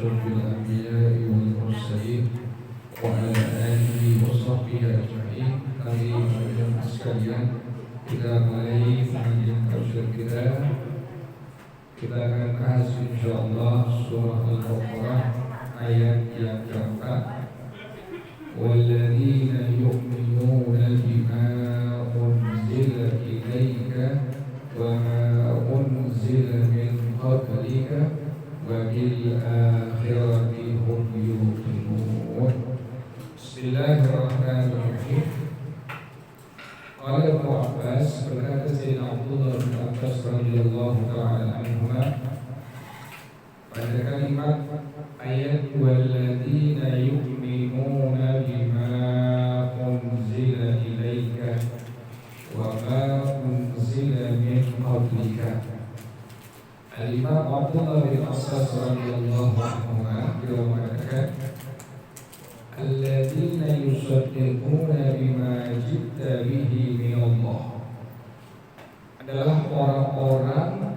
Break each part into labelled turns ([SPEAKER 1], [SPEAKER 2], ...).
[SPEAKER 1] أشرف الأنبياء والمرسلين وعلى آله وصحبه أجمعين. Kami mengucapkan sekalian kita mulai pengajian tafsir kita akan bahas insyaallah surah Al-Baqarah ayat yang keempat. وَالَّذِينَ يُؤْمِنُونَ بِمَا أُنْزِلَ إِلَيْكَ وَمَا أُنْزِلَ مِنْ قَبْلِكَ وَبِالْآخِرَةِ هُمْ يُوقِنُونَ. Bismillahirrahmanirrahim. Qala Ibnu Abbas, berkata Sayyidina Abdullah bin Abbas radhiyallahu ta'ala anhuma pada kalimat ayat walladzina yu'minuna bima unzila ilaika wa ma unzila min qablika. Al-Imam Abdullah bin Abbas radhiyallahu anhuma beliau mengatakan alladzina yusaddiquna bima ji'ta bihi min Allah adalah orang-orang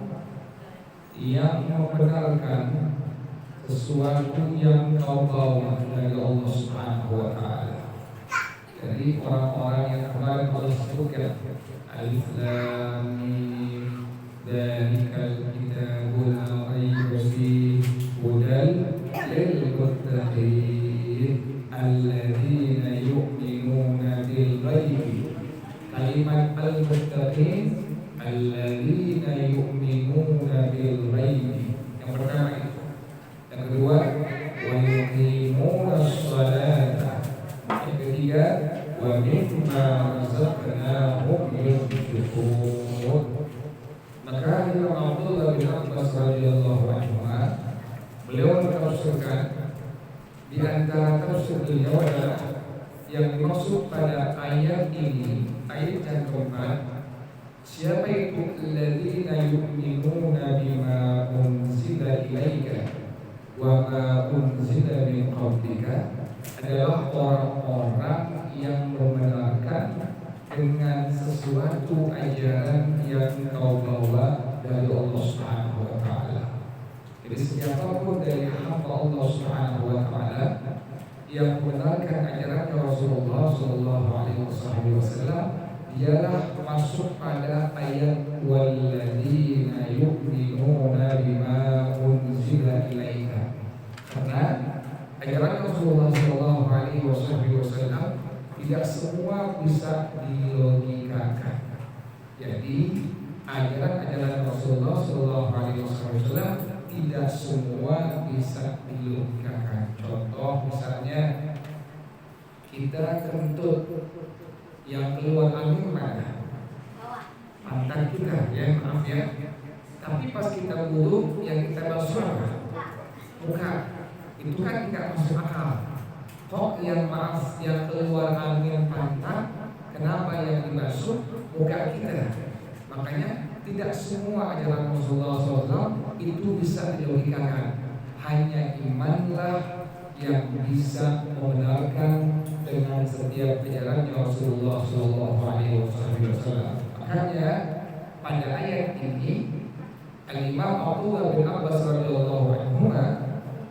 [SPEAKER 1] yang membenarkan sesuatu yang kau bawa dari Allah Subhanahu wa ta'ala. Jadi orang-orang yang kemarin Allah sebutkan Alif Lam Mim Dzalikal kitabul la raiba fihi hudal lil muttaqin alladzina yu'minuna bil ghaibi. Kalimat al-muttaqin alladzina yu'minuna bil ghaibi. Yang pertama itu. Yang kedua, wa yuqimuna sholata. Yang ketiga, wa mimma razaqnahum yunfiqun. Maka Imam Abdullah bin Abbas radhiyallahu anhu beliau menafsirkan di antara tafsir beliau adalah yang dimaksud pada ayat ini, ayat yang keempat, siapa itu alladzina yu'minuna bima unzila ilaika wa ma unzila min qablika, adalah orang-orang yang membenarkan dengan sesuatu ajaran yang kau bawa dari Allah Subhanahu wa ta'ala. Jadi siapapun dari hamba Allah Subhanahu wa ta'ala yang membenarkan ajaran Rasulullah sallallahu alaihi wasallam, dialah masuk pada ayat walladzina yu'minuna bima unzila ilaika. Karena ajaran Rasulullah sallallahu alaihi wasallam tidak semua bisa dilogikakan. Jadi ajaran Rasulullah sallallahu alaihi wasallam tidak semua bisa dilogikakan. Contoh misalnya kita kentut, yang keluar angin mana? Pantat kita, ya maaf ya. Tapi pas kita wudu yang kita basuh muka, itu kan tidak masuk akal. Kok yang maaf yang keluar angin pantat, kenapa yang dibasuh muka kita? Makanya tidak semua ajaran Rasulullah SAW itu bisa dilogikakan. Hanya imanlah yang bisa membenarkan dengan setiap ajaran Rasulullah SAW. Makanya pada ayat ini Al-Imam Abdullah bin Abbas radhiyallahu anhu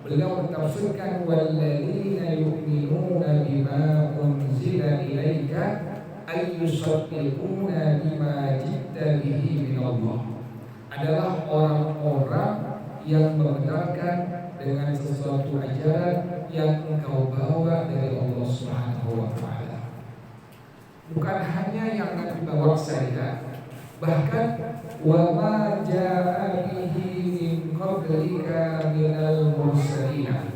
[SPEAKER 1] beliau mentafsirkan walladzina yu'minuna bima unzila ilaika ay yusaddiquna bima ji'ta bihi min Allah, adalah orang-orang yang membenarkan dengan sesuatu ajaran yang engkau bawa dari Allah Subhanahu wa ta'ala. Bukan hanya yang Nabi bawa saja, bahkan wa ma jaa'a bihi min qablika minal mursalin,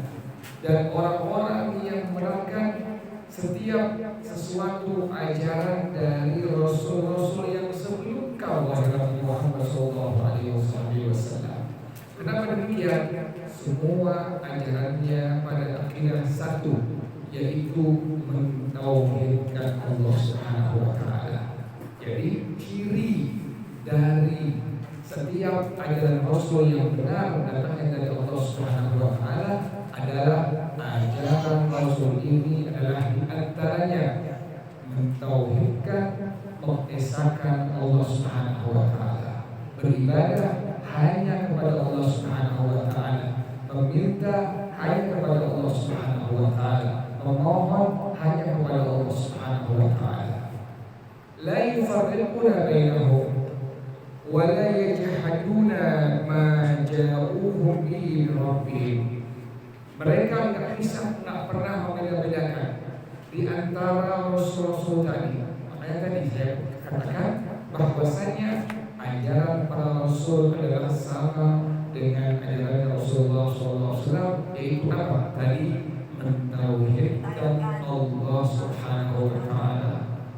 [SPEAKER 1] dan orang-orang yang membenarkan setiap sesuatu ajaran dari rasul-rasul yang sebelum kau wahai Nabi Muhammad sallallahu alaihi wasallam. Kenapa demikian? Semua ajarannya pada akidah satu, yaitu mentauhidkan Allah Subhanahu wa ta'ala. Jadi ciri dari setiap ajaran Rasul yang benar datangnya dari Allah Subhanahu wa ta'ala adalah ajaran Rasul ini adalah di antaranya mentauhidkan, mengesahkan Allah Subhanahu wa ta'ala, beribadah hanya kepada Allah Subhanahu wa ta'ala, meminta Subhanahu wa taala, memohon hanya kepada Allah Subhanahu wa taala. La yufarriquna bainahum wa la yajhaduna ma ja'uhum bihi min rabbihim. Mereka nggak pernah membeda-bedakan di antara rasul-rasul tadi. Makanya tadi saya katakan bahwasanya ajaran para rasul adalah sama dengan ajaran Rasulullah SAW, yaitu apa? Tadi mentauhidkan Allah Subhanahu wa taala,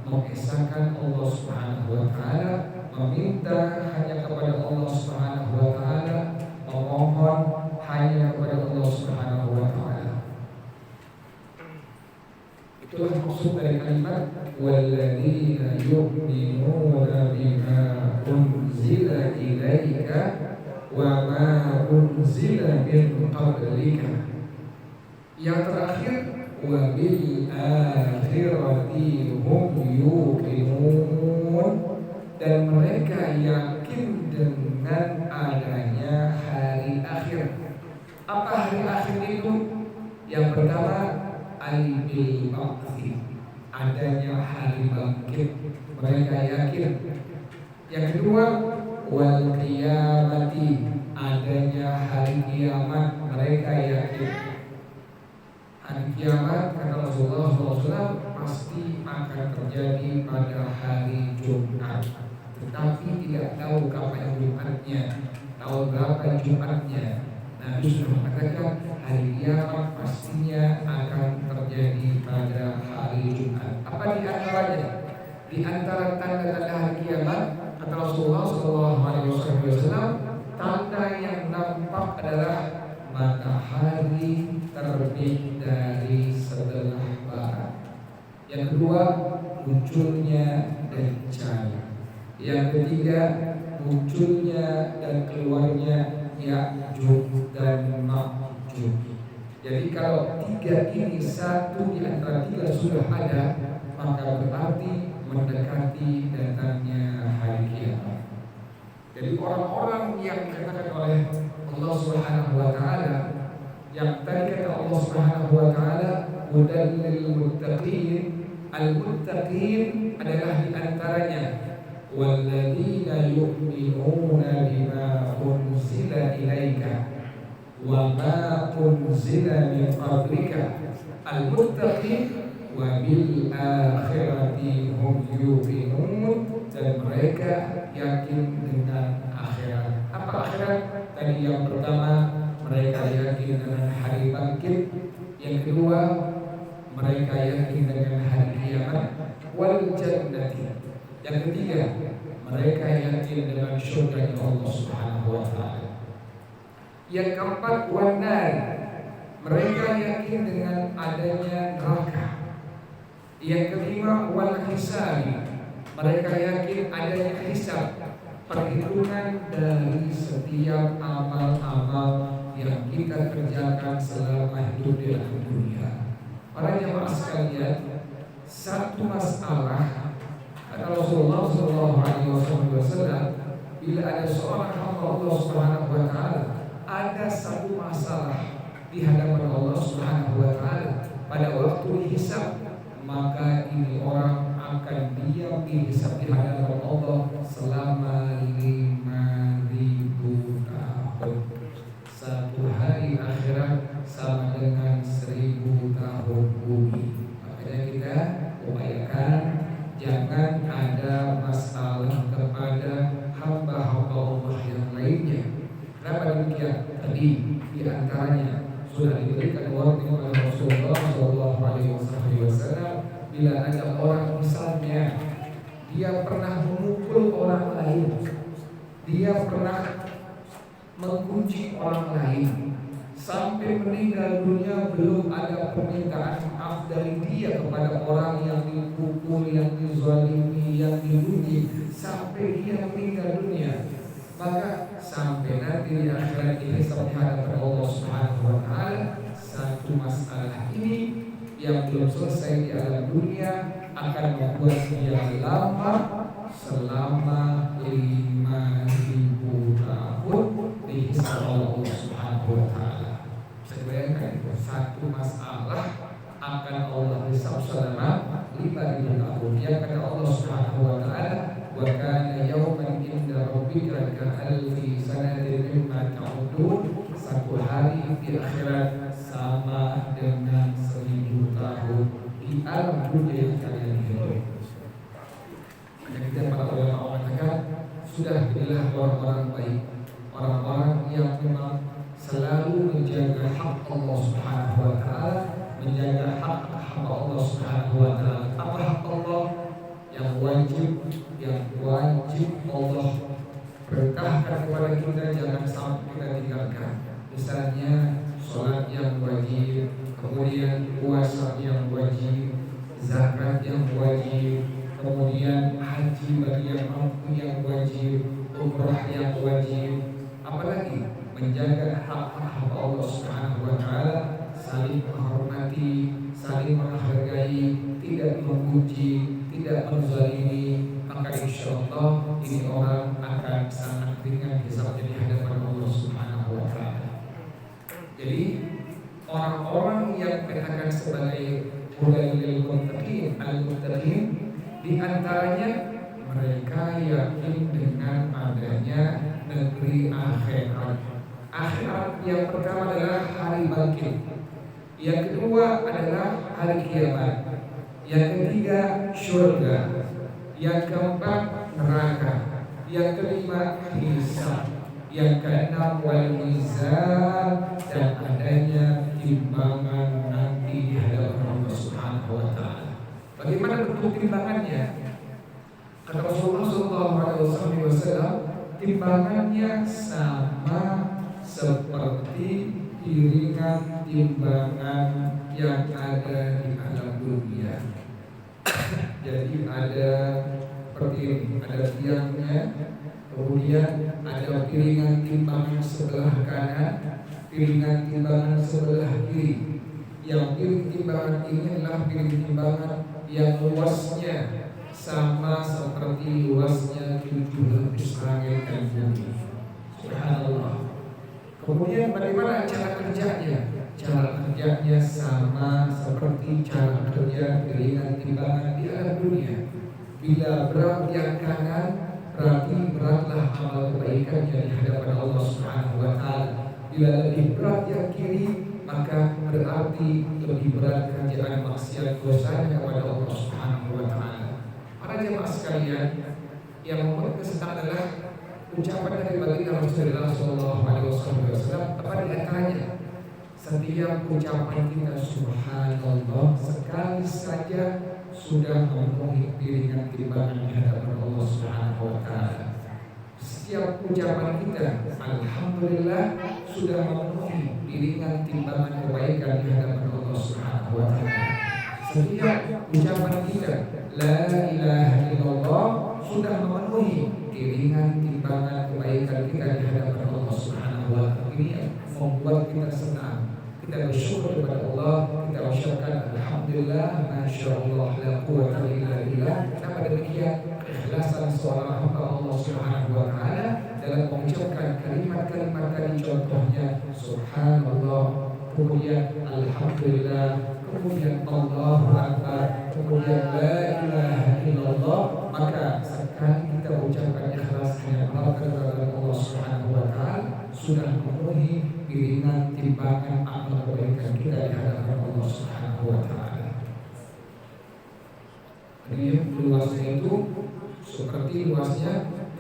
[SPEAKER 1] mengesahkan Allah Subhanahu wa taala, meminta hanya kepada Allah Subhanahu wa taala, memohon hanya kepada Allah Subhanahu wa taala. Itulah maksud dari kalimat walladzina yu'minuna bima unzila ilaika wa ma unzila min qablika. Yang terakhir wa bil akhirati hum yuqinun, dan mereka yakin dengan adanya hari akhir. Apa hari akhir itu? Yang pertama al-bil ba'thi, adanya hari bangkit, mereka yakin. Yang kedua wal qiyamati, adanya hari kiamat, mereka yakin. Hari kiamat kata Rasulullah SAW pasti akan terjadi pada hari Jumat, tetapi tidak tahu kapan Jumatnya, tahu berapa Jumatnya. Nabi sudah mengatakan hari kiamat pastinya akan terjadi pada hari Jumat. Apa di antaranya? Di antara tanda-tanda hari kiamat kata Rasulullah SAW, tanda yang nampak adalah matahari terbit dari sebelah barat. Yang kedua, munculnya Dajjal. Yang ketiga, munculnya dan keluarnya Ya'juj dan Ma'juj. Jadi kalau tiga ini satu di antara tiga sudah ada, maka berarti mendekati datangnya hari kiamat. Jadi orang-orang yang dikatakan oleh Allah Subhanahu wa taala, yang tadi kata Allah Subhanahu wa taala hudan lil muttaqin, al-muttaqin adalah di antaranya walladzina yu'minuna bima unzila ilaika wa ma unzila min qablika, al-muttaqin wa bil akhirati hum yuqinun, dan mereka yakin dengan akhirat. Apa akhirat? Tadi yang pertama mereka yakin dengan hari bangkit, yang kedua mereka yakin dengan hari kiamat, wal jannati, yang ketiga mereka yakin dengan surga Allah Subhanahu wa taala, yang keempat wan nar, mereka yakin dengan adanya neraka, yang kelima wal hisab, mereka yakin adanya hisab, perhitungan dari setiap amal-amal yang kita kerjakan selama hidup di dalam dunia. Para jemaah sekalian, satu masalah kata Rasulullah SAW, bila ada seorang hamba Allah Subhanahu wa taala ada satu masalah di hadapan Allah Subhanahu wa taala pada waktu dihisab, maka ini orang akan diam dihisab di hadapan Allah selama 5.000 tahun. Satu hari akhirat sama dengan 1.000 tahun bumi. Makanya kita upayakan jangan ada masalah kepada hamba-hamba Allah yang lainnya. Kenapa demikian? Tadi di antaranya sudah diberikan warning oleh Rasulullah SAW, bila ada orang misalnya dia pernah memukul orang lain, dia pernah mengunci orang lain sampai meninggal dunia, belum ada permintaan maaf dari dia kepada orang yang dipukul, yang dizalimi, yang dibunuh, sampai dia meninggal dunia, maka sampai nanti di akhirat ini sampai hadapan Allah Subhanahu wa taala, satu masalah ini yang belum selesai di alam dunia akan membuat dia lama selama 5.000 tahun dihisab oleh Allah Subhanahu wa taala. Saya bayangkan itu satu masalah rabbika ka'alfi sanatin mimma ta'udun. Satu hari di akhirat sama dengan 1000 tahun di alam dunia yang kalian hidup. Maka kita para ulama mengatakan, sudah inilah orang-orang baik, orang-orang yang memang selalu menjaga hak Allah Subhanahu wa taala, menjaga hak hamba Allah Subhanahu wa taala. Apa hak Allah yang wajib Allah perintahkan kepada kita, jangan sampai kita tinggalkan. Misalnya sholat yang wajib, kemudian puasa yang wajib, zakat yang wajib, kemudian haji bagi yang mampu yang wajib, umrah yang wajib, apalagi menjaga hak-hak Allah Subhanahu wa taala, saling menghormati, saling menghargai, tidak memuji, tidak menzalimi, maka insyaallah ini orang akan sangat ringan hisabnya di hadapan Allah Subhanahu wa taala. Jadi orang-orang yang dikatakan sebagai ulil muttaqin, al-muttaqin, di antaranya mereka yakin dengan adanya negeri akhirat. Akhirat yang pertama adalah hari bangkit, yang kedua adalah hari kiamat, yang ketiga surga, yang keempat neraka, yang kelima hisab, yang keenam wal mizan, dan adanya timbangan nanti di hadapan Allah Subhanahu wa taala. Bagaimana bentuk timbangannya? Kata Rasulullah SAW, timbangannya sama seperti piringan timbangan yang ada di alam dunia. Jadi ada seperti ini, ada tiangnya, kemudian ada piringan timbangan sebelah kanan, piringan timbangan sebelah kiri. Yang piring timbangan ini adalah piring timbangan yang luasnya sama seperti luasnya 7 lapis langit dan bumi. Subhanallah. Kemudian bagaimana cara kerjanya? Cara kerjanya sama seperti cara kerja piringan timbangan di alam dunia. Bila berat yang kanan, berarti beratlah amal kebaikannya di hadapan Allah Subhanahu wa taala. Bila lebih berat yang kiri, maka berarti lebih berat kerjaan maksiat dosanya kepada Allah Subhanahu wa taala. Para jemaah sekalian, yang membuat kesenangan adalah ucapan dari baginda Rasulullah SAW. Apa di antaranya? Setiap ucapan kita subhanallah sekali saja sudah memenuhi piringan timbangan di hadapan Allah Subhanahu wa taala. Setiap ucapan kita alhamdulillah sudah memenuhi piringan timbangan kebaikan di hadapan Allah Subhanahu wa taala. Setiap ucapan kita la ilaha illallah sudah memenuhi piringan timbangan kebaikan kita di hadapan Allah Subhanahu wa taala. Ini membuat kita senang. Kita bersyukur kepada Allah, kita ucapkan alhamdulillah, masyaallah, la quwwata illa billah. Kenapa demikian? Keikhlasan seorang hamba Allah Subhanahu wa taala dalam mengucapkan kalimat-kalimat tadi, contohnya subhanallah, kemudian alhamdulillah, kemudian Allahu akbar, kemudian la ilaha illallah. Maka sekali kita ucapkan ikhlas hanya kepada Allah Subhanahu wa taala, sudah memenuhi piringan timbangan amal kebaikan kita di hadapan Allah Subhanahu wa taala. Jadi luasnya itu seperti luasnya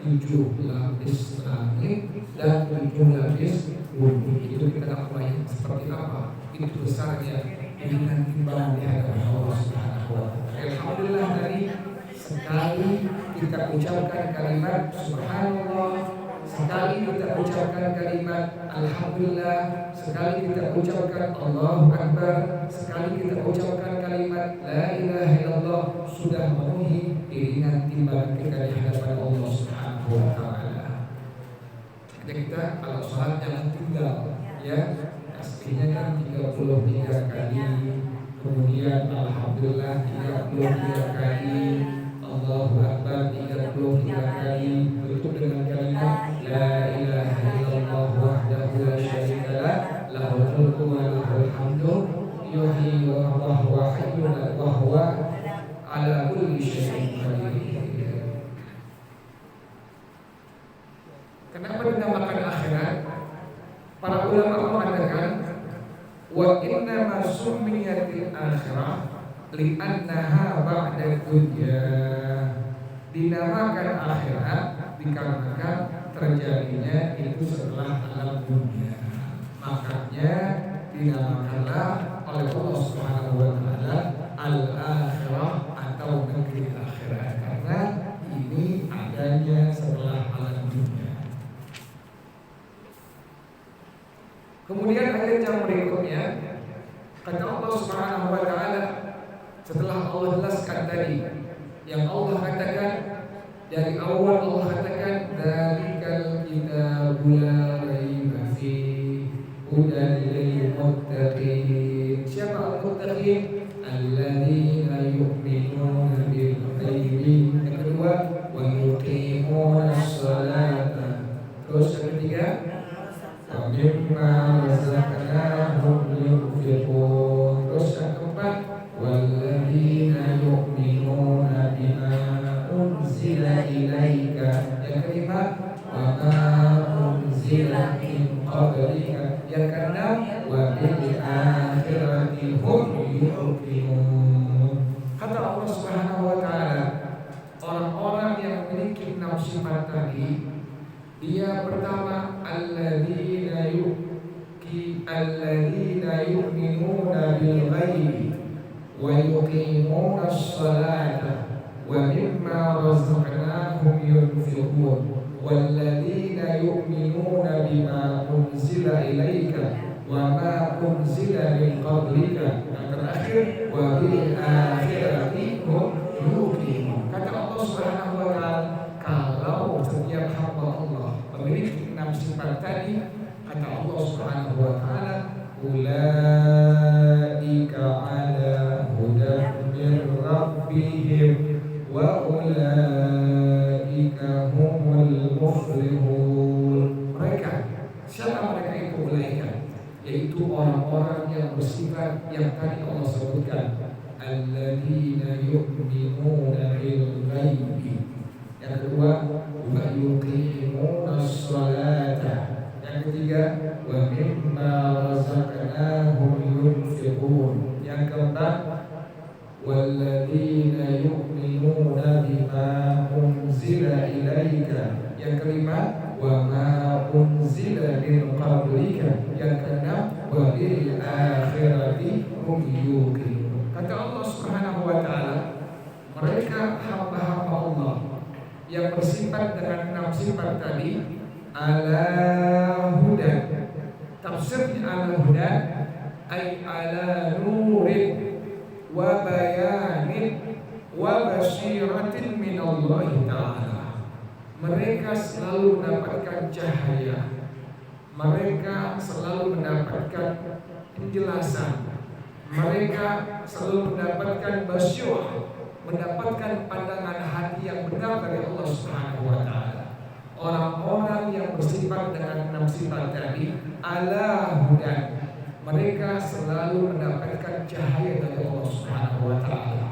[SPEAKER 1] 7 lapis langit dan 7 lapis bumi. Itu kita tak bayang seperti apa. Itu besarnya piringan timbangan di hadapan Allah Subhanahu wa taala. Alhamdulillah, tadi sekali kita ucapkan kalimat subhanallah, sekali kita ucapkan kalimat alhamdulillah, sekali kita ucapkan Allahu akbar, sekali kita ucapkan kalimat la ilaha illallah, sudah memenuhi piringan timbangan kita di hadapan Allah Subhanahu wa taala. Kita kalau salat jangan tinggal, ya. Aslinya kan 33 kali, kemudian alhamdulillah 33 kali, Allahu akbar 33 kali, tutup dengan kalimat la ilaha illallah wahdahu la syarika lah, lahul mulku wa lahul hamdu, yuhyi wa huwa hayyun wa huwa ala kulli syai'in qadir. Kenapa dinamakan akhirat? Para ulama mengatakan wa inna ma summiyatil akhirah li'annaha ba'da dunya. Dinamakan akhirat dikarenakan terjadinya itu setelah alam dunia. Makanya dinamakanlah oleh Allah Subhanahu wa taala al-akhirah atau negeri akhirat, karena ini adanya setelah alam dunia. Kemudian ayat yang berikutnya kata Allah Subhanahu wa taala, setelah Allah jelaskan tadi yang Allah katakan dari awal, Allah katakan dzalikal kitabu la raiba fihi hudan lil muttaqin. Siapa al-muttaqin? Alladzina yu'minuna bil ghaibi. Yang kedua, wa yuqimuna sholata. Terus yang ketiga, wa mimma razaqnahum yunfiqun. Terus yang keempat, walladzina yu'minuna bima unzila ilaika. Yang kelima, wa ma unzila min qablika. Yang keenam, wa bil akhirati hum yuqinun. Kata Allah Subhanahu wa taala, orang-orang yang memiliki 6 sifat tadi, dia pertama alladzina yu'minuna bil ghaibi wa yuqimuna sholata wa mimma razaqnahum yunfiqun walladzina yu'minuna bima unzila ilaika wa ma unzila min qablika. Yang terakhir, wa bil akhirati hum yuqinun. Kata Allah Subhanahu wa taala, kalau setiap hamba Allah memiliki 6 sifat tadi, kata Allah Subhanahu wa taala, ulaika ala hudan min rabbihim wa ulaika humul muflihun. Mereka, siapa mereka itu? Ulaika, yaitu orang-orang yang bersifat yang tadi Allah sebutkan, alladzina yu'minuna bil ghaibi. Yang kedua, wa yuqimuna sholata. Yang ketiga, wa mimma razaqnahum yunfiqun. Yang keempat, walladzina yu'minuna bima unzila ilaika. Yang kelima, wa ma unzila min qablika. Yang keenam, wa bil akhirati hum yuqinun. Kata Allah Subhanahu wa taala, mereka hamba-hamba Allah yang bersifat dengan 6 sifat tadi ala hudan. Tafsirnya ala hudan ay ala nurin wa bayanin wa basyiratin min Allah ta'ala. Mereka selalu mendapatkan cahaya, mereka selalu mendapatkan penjelasan, mereka selalu mendapatkan basyirah, mendapatkan pandangan hati yang benar dari Allah Subhanahu wa taala. Orang-orang yang bersifat dengan 6 sifat tadi ala hudan, mereka selalu mendapatkan cahaya dari Allah Subhanahu wa taala.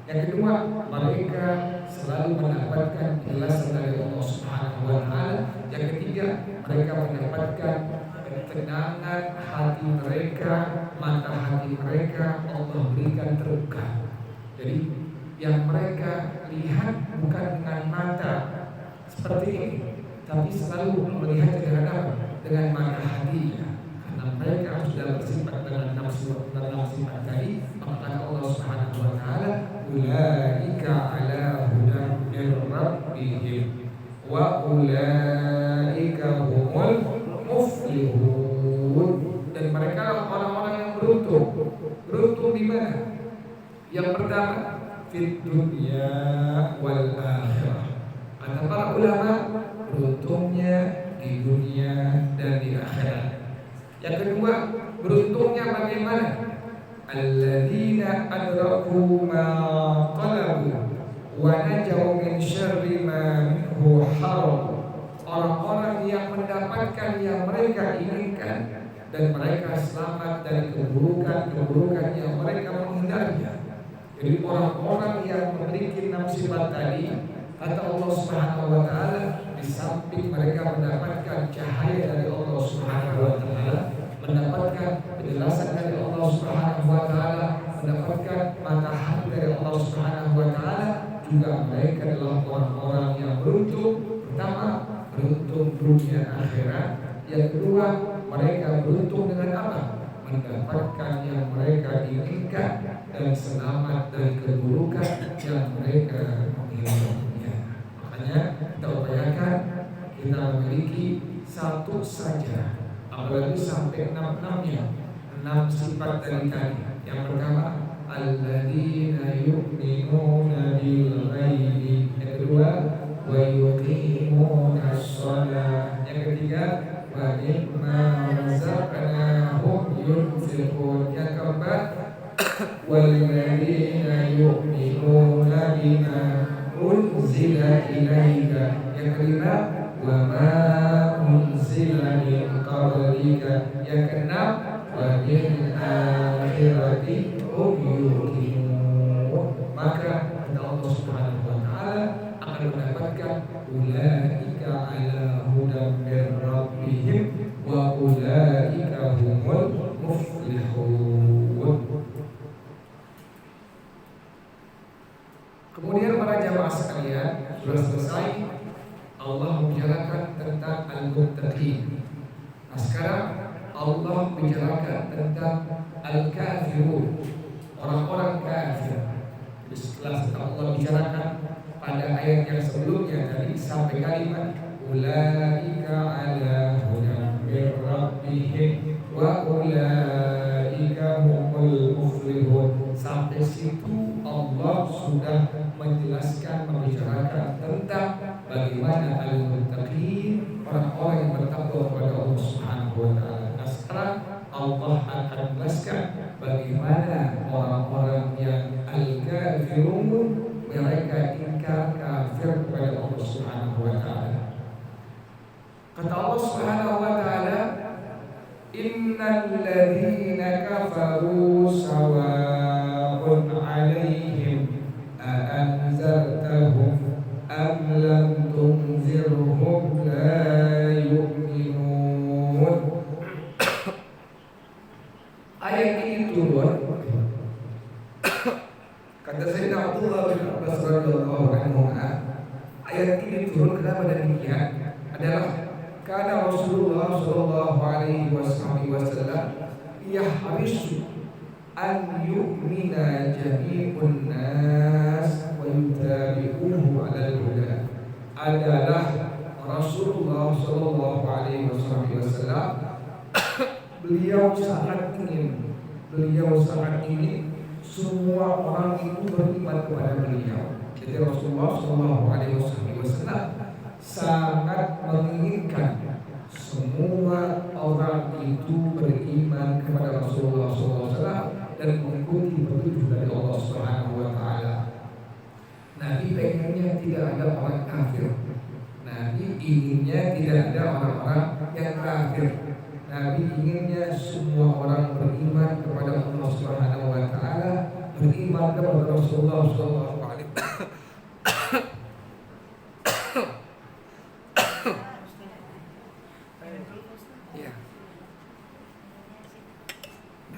[SPEAKER 1] Yang kedua, mereka selalu mendapatkan penjelasan dari Allah Subhanahu wa taala. Yang ketiga, mereka mendapatkan ketenangan hati mereka, mata hati mereka Allah berikan terbuka. Jadi yang mereka lihat bukan dengan mata seperti ini, tapi selalu melihat dengan apa? Dengan mata hatinya. Karena mereka sudah bersifat dengan nafsu tadi, maka Allah Subhanahu wa taala, ulaika ala hudan min rabbihim wa ulaika humul muflihun. Dan mereka orang-orang yang beruntung. Beruntung di mana? Yang pertama, fid dunya wal akhirah. Kata para ulama, beruntungnya di dunia dan di akhirat. Yang kedua, beruntungnya bagaimana? Alladzina adraku ma talabu wa najaw min syarri ma minhu haram. Orang-orang yang mendapatkan yang mereka inginkan dan mereka selamat dari keburukan-keburukan yang mereka menghindarinya. Jadi orang-orang yang memiliki 6 sifat tadi, kata Allah Subhanahu wa taala, di samping mereka mereka mendapatkan cahaya dari Allah Subhanahu wa taala, mendapatkan penjelasan dari Allah Subhanahu wa taala, mendapatkan matahari dari Allah Subhanahu wa taala, juga mereka adalah orang-orang yang beruntung. Pertama, beruntung dunia akhirat. Yang kedua, mereka beruntung dengan apa? Mendapatkan yang mereka inginkan dan selamat dari keburukan yang mereka menginginkannya. Makanya kita upayakan kita memiliki satu saja, apalagi sampai 6-6-nya, 6 sifat dari tadi. Yang pertama, alladzina yu'minuna bil ghaibi. Yang kedua, wa yuqimuna shalah. Yang ketiga, wa mimma razaqnahum yunfiqun. Yang keempat, walladzina yu'minuna bima unzila ilaika. Yang kelima, wa ma unzila min qablika. Yang keenam, wa bil akhirati hum yuqinun. Maka Allah Subhanahu wa taala akan mendapatkan ulaika ala hudan min rabbihim wa ulaika humul muflihun. Kemudian para jamaah sekalian, sudah selesai Allah membicarakan tentang al-muttaqin. Nah, sekarang Allah membicarakan tentang al-kafirun, orang-orang kafir. Jadi setelah Allah bicarakan pada ayat yang sebelumnya tadi sampai kalimat ulaika ala hudan min rabbihim wa ulaika humul muflihun. Sampai situ Allah sudah menjelaskan, membicarakan tentang bagaimana al-muttaqin, orang-orang yang bertakwa kepada Allah Subhanahu wa taala. Nah, sekarang Allah akan menjelaskan bagaimana orang-orang yang al-kafirun, mereka ingkar kafir kepada Allah Subhanahu wa taala. Kata Allah Subhanahu wa taala, innal ladzina kafaru sawa'un 'alaihim a'anzartahum am lam tunzirhum la yu'minun. Ayat ini turun, kata Sayyidina Abdullah bin Abbas radhiyallahu anhu, ayat ini turun kenapa demikian adalah karena Rasulullah sallallahu alaihi wasallam yahrisu an yu'mina jami'un nas wa yutabi'uhu 'alal huda. Adalah Rasulullah sallallahu alaihi wasallam beliau sangat ingin semua orang itu beriman kepada beliau. Jadi Rasulullah sallallahu alaihi wasallam sangat menginginkan semua orang itu beriman kepada Rasulullah SAW dan mengikuti petunjuk dari Allah Subhanahu wa taala. Nabi pengennya tidak ada orang kafir. Nabi inginnya tidak ada orang-orang yang kafir. Nabi inginnya semua orang beriman kepada Allah Subhanahu wa taala, beriman kepada Rasulullah sallallahu alaihi wasallam.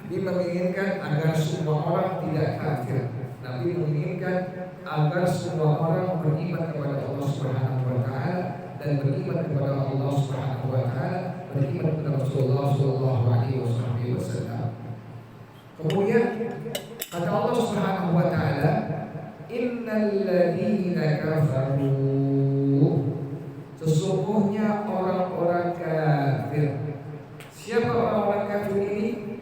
[SPEAKER 1] Nabi menginginkan agar semua orang tidak kafir. Nabi menginginkan agar semua orang beriman kepada Allah Subhanahu wa taala dan beriman kepada Allah Subhanahu wa taala, beriman kepada Rasulullah sallallahu alaihi wasallam. Kemudian kata Allah Subhanahu wa taala, innal ladzina kafaru, sesungguhnya orang-orang kafir. Siapa orang-orang kafir ini?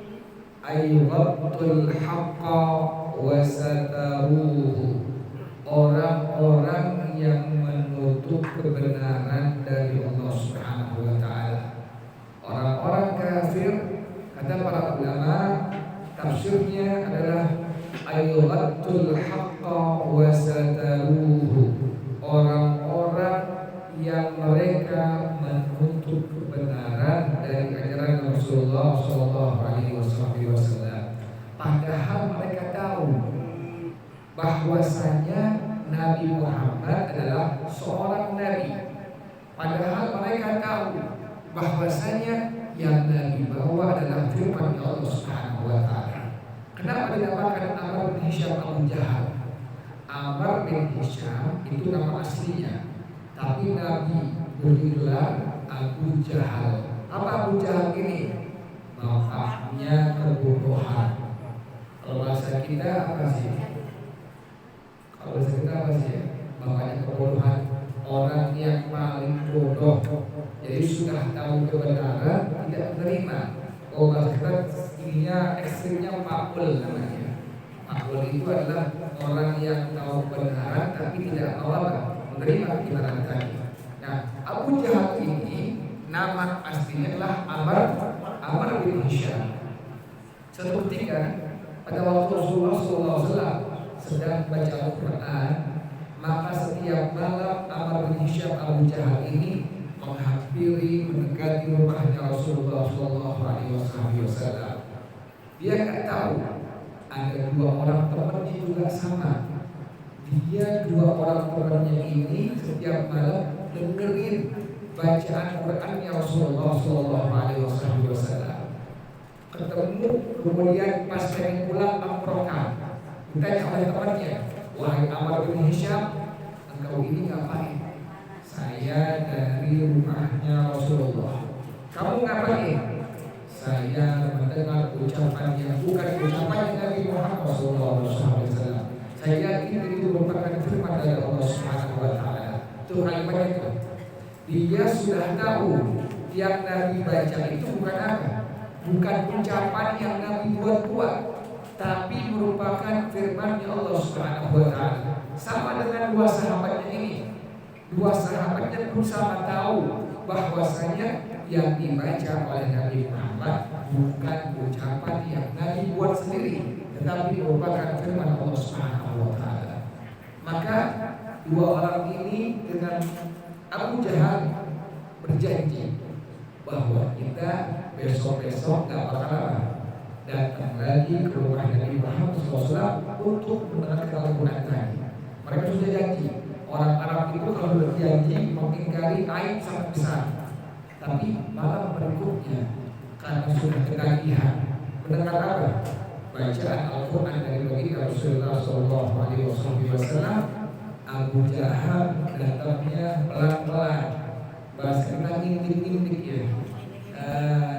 [SPEAKER 1] Ayyuhabtul haqqa wa sataruhu, orang-orang yang menutup kebenaran dari Allah Subhanahu wa taala. Orang-orang kafir, kata para ulama, tafsirnya adalah ayyuhabtul haqqa wa sataruhu, orang-orang yang mereka menutup kebenaran dari ajaran Rasulullah sallallahu alaihi wasallam. Padahal mereka tahu bahwasanya Nabi Muhammad adalah seorang nabi. Padahal mereka tahu bahwasanya yang Nabi bawa adalah firman Allah Subhanahu wa taala. Kenapa dinamakan Amr bin Hisham Abu Jahal? Amr bin Hisham itu nama aslinya, tapi Nabi beri gelar Abu Jahal. Apa Abu Jahal ini? Bapaknya kebodohan. Kalau bahasa kita apa sih? Kalau bahasa kita apa sih? Bapaknya kebodohan, orang yang paling bodoh. Jadi sudah tahu kebenaran tidak menerima. Oh, bahasa kita ininya ekstrimnya makul namanya. Makul itu adalah orang yang tahu kebenaran tapi tidak mau menerima kebenaran tadi. Nah, Abu Jahal ini nama aslinya adalah Amr bin Hisham. Suatu ketika pada waktu Rasulullah SAW sedang baca Al-Quran, maka setiap malam Amr bin Hisham Abu Jahal ini menghampiri mendekati rumahnya Rasulullah SAW. Dia nggak tahu ada dua orang temannya juga sama. Dia dua orang temannya ini setiap malam dengerin bacaan Qurannya Rasulullah SAW. Ketemu, kemudian pas pengen pulang amprokan, ditanya oleh temannya, wahai Amr bin Hisham, engkau ini ngapain? Saya dari rumahnya Rasulullah. Kamu ngapain? Saya mendengar ucapan yang bukan ucapan Nabi Muhammad SAW. Saya yakin itu merupakan firman dari Allah Subhanahu wa taala. Itu kalimat itu. Dia sudah tahu yang Nabi baca itu bukan apa? Bukan ucapan yang Nabi buat-buat, tapi merupakan firman-Nya Allah Subhanahu wa taala. Sama dengan dua sahabatnya ini. Dua sahabatnya pun sama tahu bahwasanya yang dibaca oleh Nabi Muhammad bukan ucapan yang Nabi buat sendiri, tetapi merupakan firman Allah Subhanahu wa taala. Maka dua orang ini dengan Abu Jahal berjanji bahwa kita besok-besok gak bakal datang lagi ke rumah Nabi Muhammad SAW untuk mendengarkan Al-Quran tadi. Mereka sudah janji. Orang Arab itu kalau berjanji mengingkari aib sangat besar. Tapi malam berikutnya karena sudah ketagihan mendengar apa? Bacaan Al-Quran dari baginda Rasulullah SAW, Abu Jahal datangnya pelan-pelan. Bahasa kita indik-indik ya.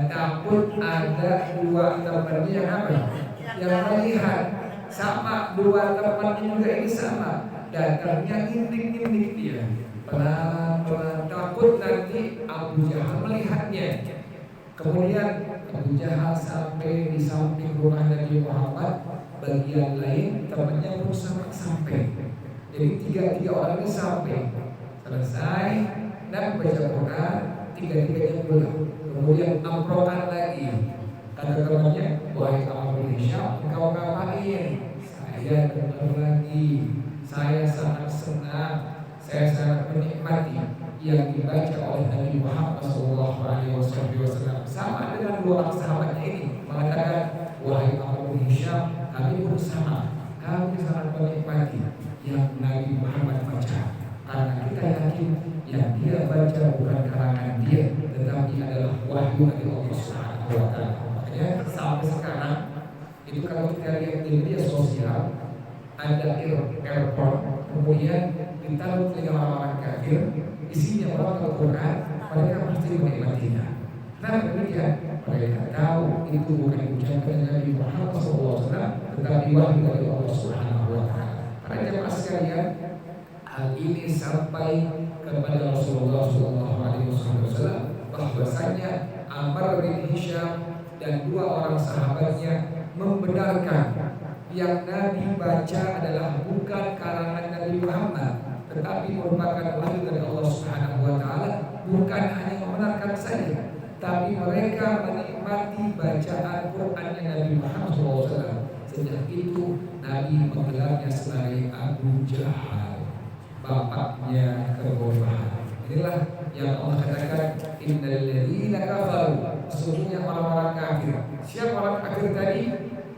[SPEAKER 1] Takut ada dua temannya yang apa? Yang melihat. Sama dua temannya juga ini sama. Datangnya indik-indik dia. Pelan-pelan, takut nanti Abu Jahal melihatnya. Kemudian Abu Jahal sampai di samping rumah Nabi Muhammad, bagian lain temannya pun sampai. Jadi tiga orang ini sampai. Selesai Nabi baca Quran, tiga-tiganya pulang. Kemudian amprokan lagi. Kata temannya, wahai Amr bin Hisham, engkau ngapain? Saya dengar lagi. Saya sangat senang. Saya sangat menikmati yang dibaca oleh Nabi Muhammad SAW. Sama dengan dua orang sahabatnya ini mengatakan, wahai Amr bin Hisham, kami pun sama. Kami sangat menikmati yang Nabi Muhammad baca. Karena kita yakin yang dia baca bukan karangan dia, tetapi adalah wahyu dari Allah Subhanahu wa taala. Makanya sampai sekarang itu kalau kita lihat di media sosial ada airport, kemudian ditaruh telinga orang-orang kafir, isinya orang Al-Quran, mereka pasti menikmatinya. Nah demikian, mereka tahu itu bukan ucapan Nabi Muhammad SAW, tetapi wahyu dari Allah Subhanahu wa taala. Para jemaah sekalian, hal ini sampai kepada Rasulullah SAW bahwasanya Amr bin Hisham dan dua orang sahabatnya membenarkan yang Nabi baca adalah bukan karangan Nabi Muhammad, tetapi merupakan wahyu dari Allah Subhanahu wa taala. Bukan hanya membenarkan saja, tapi mereka menikmati bacaan Quran Nabi Muhammad SAW. Sejak itu Nabi menggelarnya sebagai Abu Jahal, bapaknya kebodohan. Inilah yang Allah katakan, innal ladzina kafaru, sesungguhnya orang-orang kafir. Siapa orang kafir tadi?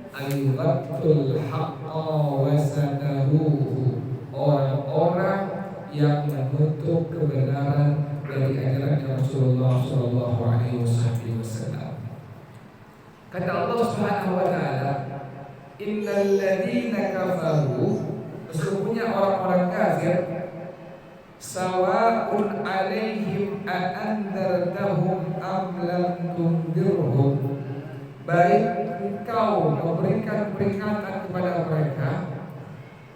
[SPEAKER 1] Al-ghabtul haqqa wa sadaruhu, orang-orang yang menutup kebenaran dari ajaran Rasulullah Kata Allah Subhanahu wa taala, innal ladzina kafaru, sesungguhnya orang-orang kafir, sawa'un 'alaihim a anzartahum am lam tunzirhum, baik engkau memberikan peringatan kepada mereka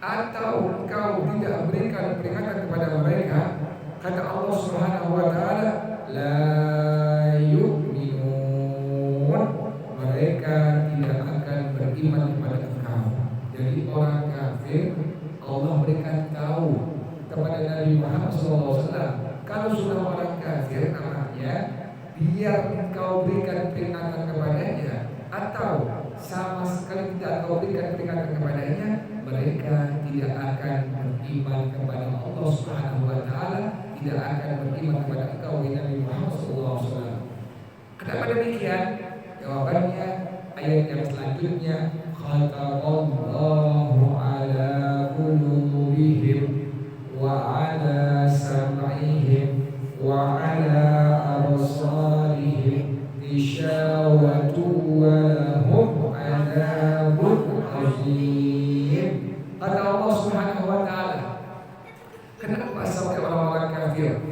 [SPEAKER 1] atau engkau tidak berikan peringatan kepada mereka, kata Allah Subhanahu wa taala, la yu'minun, mereka tidak akan beriman kepada engkau. Jadi orang kafir Allah berikan tahu kepada Nabi Muhammad SAW, kalau sudah orang kafir namanya, biar engkau berikan peringatan kepadanya atau sama sekali tidak kau berikan peringatan kepadanya, mereka tidak akan beriman kepada Allah Subhanahu wa taala, tidak akan beriman kepada engkau Nabi Muhammad SAW. Kenapa demikian? Jawabannya ayat yang selanjutnya, khatamallahu ala qulubihim wa ala sam'ihim wa ala absarihim gishawatu wa lahum adzabun azim. Kata Allah Subhanahu wa taala, kenapa sampai orang-orang kafir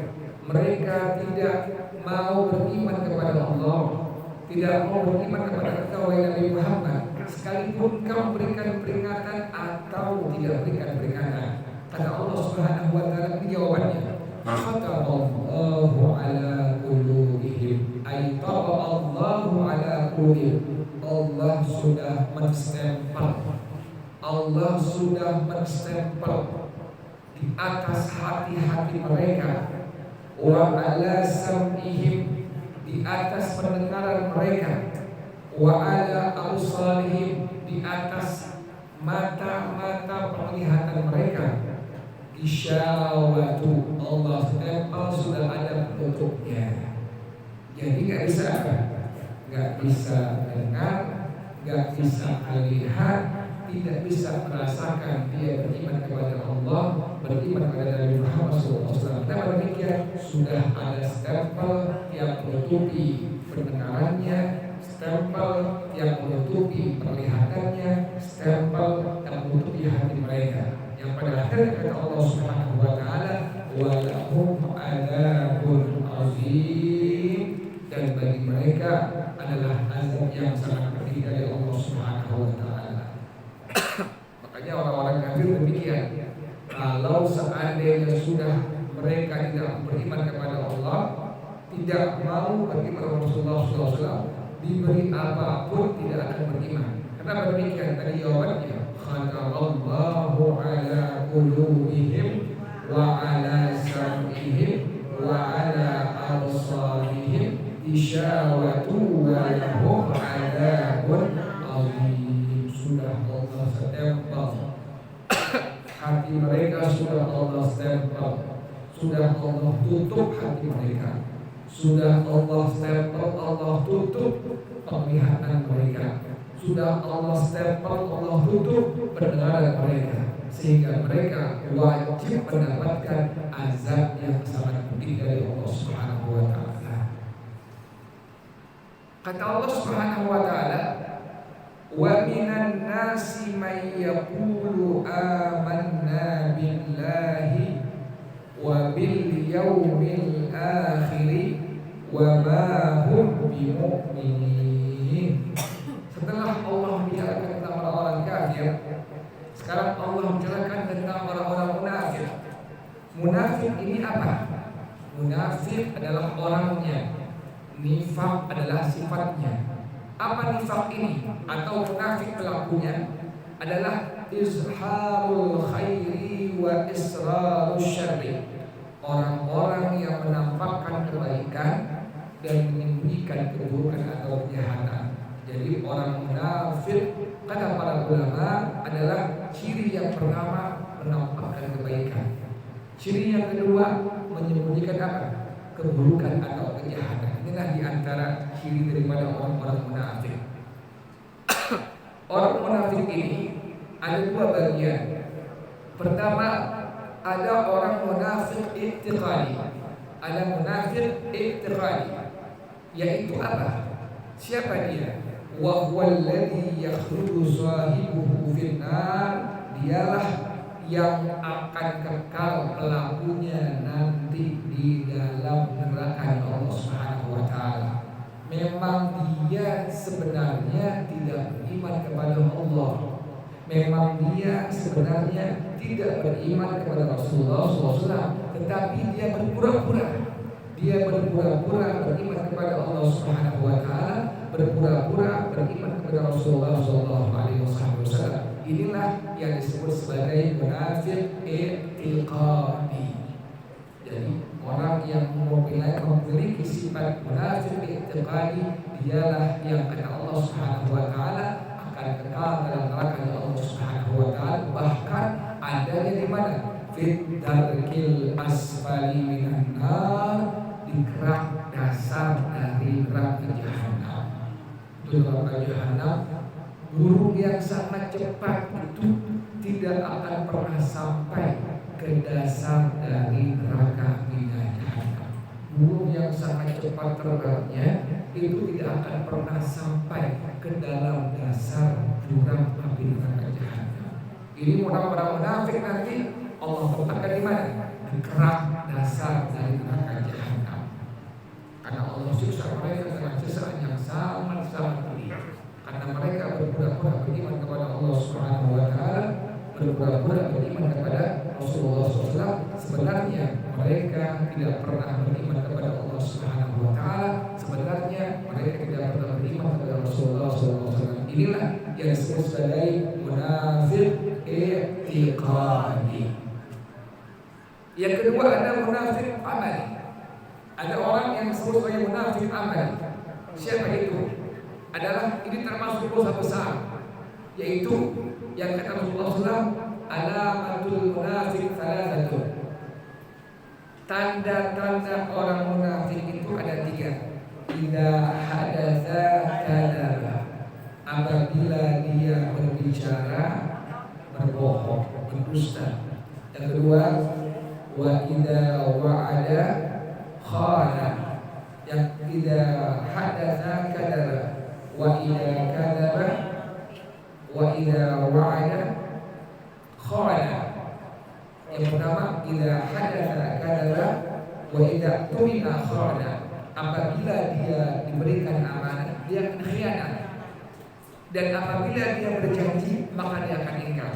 [SPEAKER 1] mereka tidak mau beriman kepada Allah, tidak mau beriman kepada engkau Nabi Muhammad, sekalipun kau berikan peringatan atau tidak berikan peringatan? Kata Allah Subhanahu wa taala, ini jawabannya, khatamallahu ala qulubihim, ay Allahu ala qulubihim, Allah sudah menstempel, Allah sudah menstempel di atas hati-hati mereka, wa ala sam'ihim, di atas pendengaran mereka, wa ala absarihim, di atas mata-mata penglihatan mereka, isyawatu, Allah stempel sudah ada bentuknya. Jadi nggak bisa apa? Nggak bisa dengar, nggak bisa melihat, tidak bisa merasakan dia beriman kepada Allah, beriman kepada Nabi Muhammad SAW. Kenapa demikian? Sudah ada stempel yang menutupi pendengarannya, stempel yang menutupi penglihatannya, stempel yang menutupi hati mereka. Yang pada akhirnya kata Allah Subhanahu wa taala, wa lahum adzabun azim, dan bagi mereka adalah azab yang sangat pedih dari Allah Subhanahu wa taala. Makanya orang-orang kafir demikian. Kalau seandainya sudah mereka tidak beriman kepada Allah, tidak mau beriman kepada Rasulullah SAW, diberi apapun tidak akan beriman. Kenapa demikian? Tadi jawabannya, khatamallahu ala qulubihim wa ala sam'ihim wa ala absarihim isyawatu wa lahum adzabun azim. Sudah Allah stempel hati mereka, sudah Allah stempel, sudah Allah tutup hati mereka, sudah Allah stempel, Allah tutup penglihatan mereka, sudah Allah stempel, Allah tutup pendengaran mereka, sehingga mereka wajib mendapatkan azab yang sangat pedih dari Allah Subhanahu wa taala. Kata Allah Subhanahu wa taala, wa minan nasi may yaqulu amanna billahi wa bil yaumil akhir wa ma hum bimu'minin. Setelah Allah membicarakan tentang orang-orang kafir, sekarang Allah membicarakan tentang orang-orang munafik. Munafik ini apa? Munafik adalah orangnya, nifaq adalah sifatnya. Apa nifaq ini atau munafik pelakunya? Adalah izharul khairi wa israrul syarri. Orang-orang yang menampakkan kebaikan dan menyembunyikan keburukan atau kejahatan. Jadi orang munafik, kata para ulama, adalah ciri yang pertama menampakkan kebaikan. Ciri yang kedua menyembunyikan apa? Keburukan atau kejahatan. Inilah diantara ciri daripada orang-orang munafik. Orang munafik ini ada dua bagian. Pertama, ada orang munafik i'tiqadi, ada munafik i'tiqadi, yaitu apa? Siapa dia? wa huwal ladzi yakhruju sahibuhu finnar, dialah yang akan kekal pelakunya nanti di dalam neraka Allah Subhanahu wa taala. Memang dia sebenarnya tidak beriman kepada Allah. Memang dia sebenarnya tidak beriman kepada Rasulullah SAW, tetapi dia berpura-pura. Dia berpura-pura beriman kepada Allah Subhanahu wa taala, berpura-pura beriman kepada Rasulullah SAW. Inilah yang disebut sebagai munafik i'tiqadi. Jadi orang yang memiliki sifat munafik i'tiqadi, dialah yang kata Allah Subhanahu wa taala akan kekal dalam neraka Allah Subhanahu wa taala, bahkan adanya di mana? Fit darkil asfali minan nar, di kerak dasar dari neraka jahanam. Itu neraka jahanam, burung yang sangat cepat itu tidak akan pernah sampai ke dasar dari neraka jahanam. Burung yang sangat cepat terbangnya itu tidak akan pernah sampai ke dalam dasar jurang api neraka jahanam. Ini orang-orang munafik nanti Allah tempatkan di mana? Di kerak dasar dari neraka jahanam. Karena Allah siksa mereka dengan siksaan yang sangat-sangat pedih. Karena mereka berpura-pura beriman kepada Allah Subhanahu wa taala, berpura-pura beriman kepada Rasulullah SAW. Sebenarnya mereka tidak pernah beriman kepada Allah Subhanahu wa taala. Sebenarnya mereka tidak pernah beriman kepada Rasulullah SAW. Inilah yang disebut sebagai munafik i'tiqadi. Yang kedua ada munafik amali. Ada orang yang disebut sebagai munafik amali. Siapa itu? Adalah ini termasuk dosa besar, yaitu yang kata Rasulullah SAW, alamatul munafik thalathatun. Tanda-tanda orang munafik itu ada 3. Idza hadatsa kadzaba, apabila dia berbicara berbohong, berdusta. Yang kedua, wa idza wa'ada khana, yang idza hadatsa kadzaba, wa idza kadzaba wa idza wa'ada khana. Yang pertama, idza hadatsa kadzaba wa idza tumina khana. Apabila dia diberikan amanah, dia akan khianat. Dan apabila dia berjanji, maka dia akan ingkar.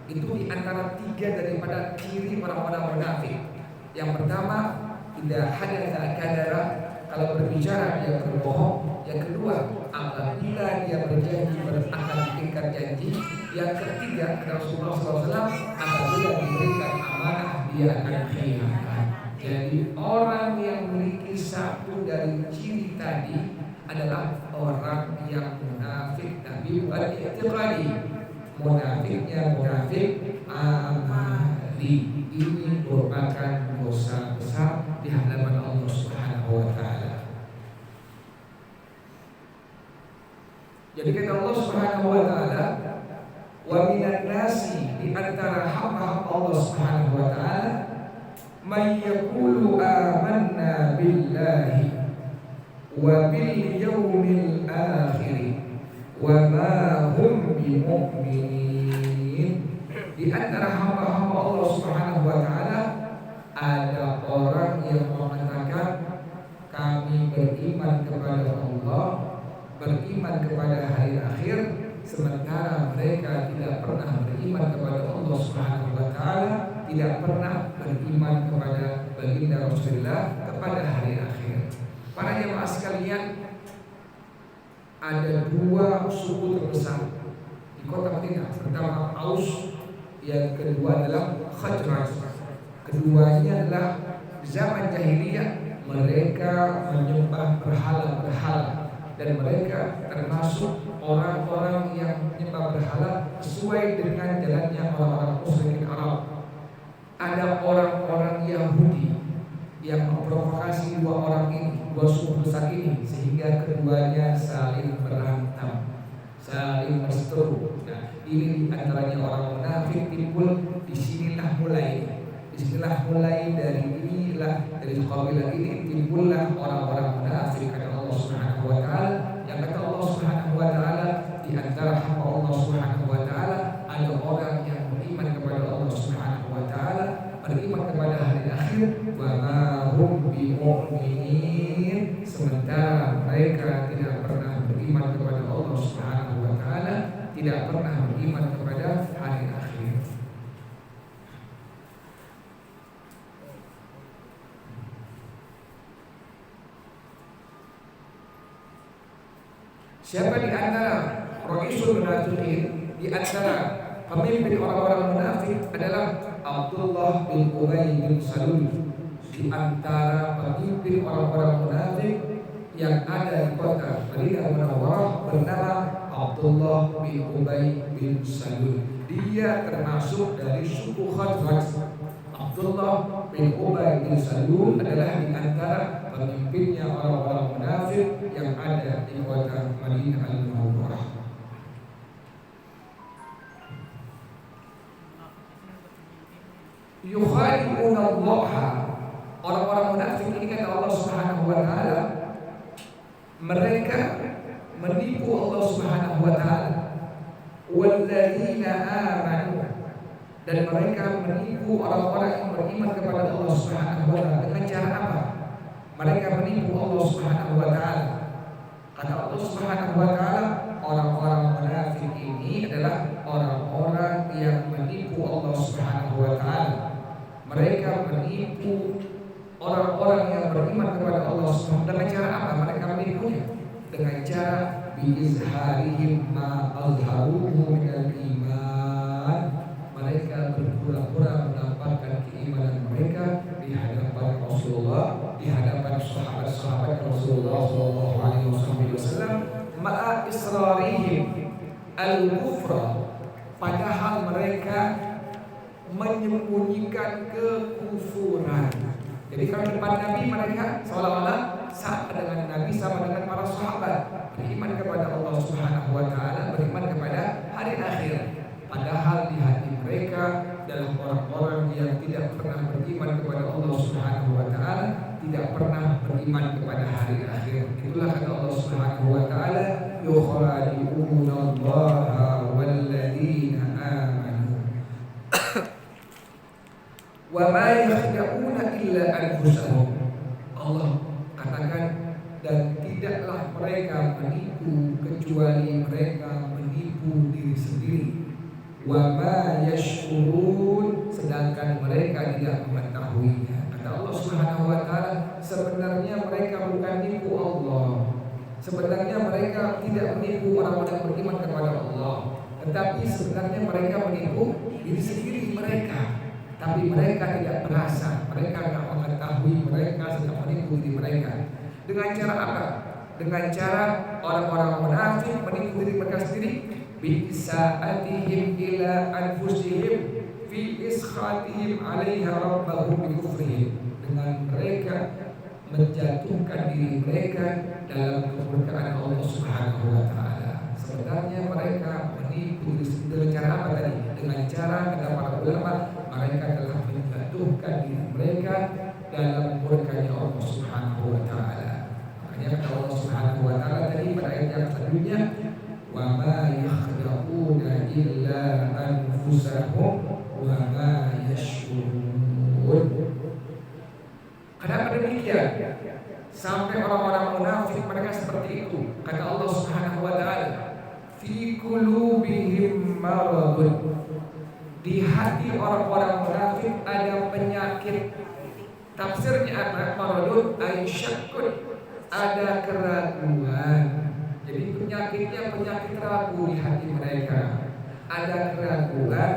[SPEAKER 1] Itu di antara 3 daripada ciri orang-orang munafik. Yang pertama, idza hadatsa kadzaba, kalau berbicara dia berbohong. Yang kedua, apabila dia berjanji akan ingkar janji. Yang ketiga, Rasulullah SAW, apabila diberikan amanah dia akan khianat. Jadi orang yang memiliki satu dari ciri tadi adalah orang yang munafik, tapi bukan i'tiqadi. Munafiknya munafik amali. Ini merupakan dosa besar di hadapan Allah Subhanahu wa taala. Jadi kata Allah Subhanahu wa taala, wa minan nasi, di antara hamba Allah Subhanahu wa taala, may yaqulu amanna billahi wa bil yawmil akhir wa ma hum bimu'minin. Di antara hamba-hamba Allah Subhanahu wa taala ada orang yang mengatakan kami beriman kepada Allah, beriman kepada hari akhir, sementara mereka tidak pernah beriman kepada Allah Subhanahu wa taala, tidak pernah beriman kepada baginda Rasulullah, kepada hari akhir. Para jemaah sekalian, ada 2 suku terbesar di kota Madinah. Pertama Aus, yang kedua adalah Khazraj. Keduanya adalah zaman jahiliyah, mereka menyembah berhala-berhala. Dan mereka termasuk orang-orang yang menyembah berhala sesuai dengan jalannya orang-orang musyrikin Arab. Ada orang-orang Yahudi yang memprovokasi 2 orang ini, 2 suku besar ini, sehingga keduanya saling berantem, saling berseteru. Nah, ini antaranya orang munafik timbul. Disinilah mulai dari inilah, dari kabilah ini timbullah orang-orang munafik. Kata Allah Subhanahu wa taala, yang kata Allah Subhanahu wa taala, mukminin, sementara mereka tidak pernah beriman kepada Allah Subhanahu wa taala, tidak pernah beriman kepada hari akhir. Siapa di antara Ra'isul Munafiqin, di antara pemimpin orang-orang munafik adalah Abdullah bin Ubay bin Salul. Di antara pemimpin orang-orang munafik yang ada di kota Madinah Munawwarah bernama Abdullah bin Ubay bin Salul. Dia termasuk dari suku Khazraj. Abdullah bin Ubay bin Salul adalah di antara pemimpinnya orang-orang munafik yang ada di kota Madinah Munawwarah. Yukhadi'una Allah. Orang-orang munafik ini kata Allah Subhanahu wa taala, mereka menipu Allah Subhanahu wa taala. Walladzina amanu, dan mereka menipu orang-orang yang beriman kepada Allah Subhanahu wa taala dengan cara apa? Mereka menipu Allah Subhanahu wa taala. Kata Allah Subhanahu wa taala, orang-orang munafik ini adalah orang-orang yang menipu Allah Subhanahu wa taala. Mereka menipu orang-orang yang beriman kepada Allah Subhanahu wa taala. Dengan cara apa mereka menipunya? Dengan cara biizharihim ma azharuhu minal iman. Mereka berpura-pura menampakkan keimanan mereka di hadapan Rasulullah, di hadapan sahabat-sahabat Rasulullah sallallahu alaihi wasallam, ma'a israrihim al-kufra, padahal mereka menyembunyikan kekufuran. Jadi kalau depan Nabi mereka seolah-olah sama dengan Nabi, sama dengan para sahabat, beriman kepada Allah Subhanahu wa taala, beriman kepada hari akhir. Padahal di hati mereka dalam orang-orang yang tidak pernah beriman kepada Allah Subhanahu wa taala, tidak pernah beriman kepada hari akhir. Itulah kata Allah Subhanahu wa taala, yukhadi'una Allaha walladzina amanu wa ma yakhda'una illa anfusahum. Allah katakan, dan tidaklah mereka menipu kecuali mereka menipu diri sendiri. Wa ma yash'urun, sedangkan mereka tidak mengetahuinya. Kata Allah Subhanahu wa taala, sebenarnya mereka bukan nipu Allah. Sebenarnya mereka tidak menipu orang-orang beriman kepada Allah, tetapi sebenarnya mereka menipu diri sendiri mereka. Tapi mereka tidak merasa, mereka tidak mengetahui mereka sedang menipu diri mereka. Dengan cara apa? Dengan cara orang-orang munafik menipu diri mereka sendiri. Bisa'atihim ila anfusihim fi iskhatihim 'alaiha rabbahum bi kufrihim. Dengan mereka menjatuhkan diri mereka dalam kemurkaan Allah Subhanahu wa taala. Sebenarnya mereka menipu dengan cara apa tadi? Dengan cara kata para ulama, mereka telah menjatuhkan diri mereka dalam murkanya Allah Subhanahu wa taala. Makanya kata Allah Subhanahu wa taala tadi pada ayat yang sebelumnya, wa ma yakhda'una illa anfusahum wa ma yash'urun. Kenapa demikian? Sampai orang-orang munafik mereka seperti itu. Kata Allah Subhanahu wa taala, fi qulubihim maradun. Di hati orang-orang munafik ada penyakit. Tafsirnya apa? Maradun ay syakkun, ada keraguan. Jadi penyakitnya penyakit ragu di hati mereka. Ada keraguan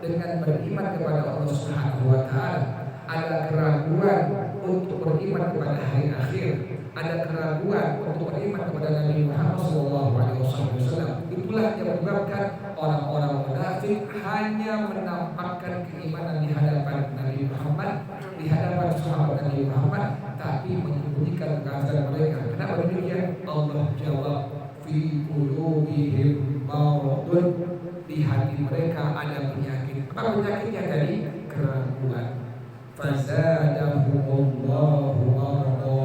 [SPEAKER 1] dengan beriman kepada Allah Subhanahu wa taala. Ada keraguan untuk beriman kepada hari akhir. Ada keraguan untuk beriman kepada Nabi Muhammad SAW. Itulah yang menyebabkan orang-orang munafik hanya menampakkan keimanan di hadapan Nabi Muhammad, di hadapan sahabat Nabi Muhammad, tapi menyembunyikan kekafiran mereka. Kenapa demikian? Allah jawab, fi qulubihim maradun, di hati mereka ada penyakit. Apa penyakitnya tadi? Keraguan. Fazadahumullahu marada,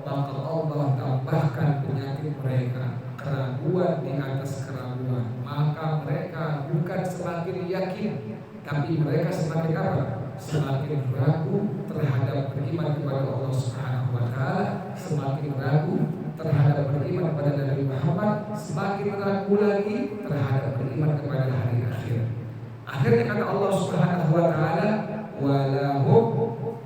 [SPEAKER 1] maka Allah tambahkan penyakit mereka, keraguan di atas keraguan. Maka mereka bukan semakin yakin, tapi mereka semakin apa? Semakin ragu terhadap beriman kepada Allah Subhanahu Subhanahu wa taala, semakin ragu terhadap beriman kepada Nabi Muhammad, semakin ragu lagi terhadap beriman kepada hari akhir. Akhirnya kata Allah Subhanahu wa taala, walahum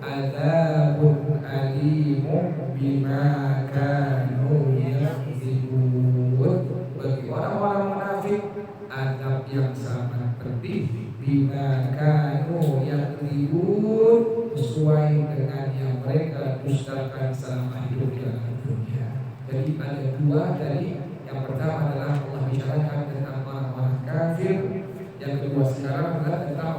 [SPEAKER 1] adzabun alimun bima kanu yakzibun. Bagi orang-orang munafik azab yang sangat pedih, bima kanu yakzibun, sesuai dengan yang mereka dustakan selama hidup di dalam dunia. Jadi ada dua tadi. Yang pertama adalah Allah bicarakan tentang orang-orang kafir. Yang kedua sekarang adalah tentang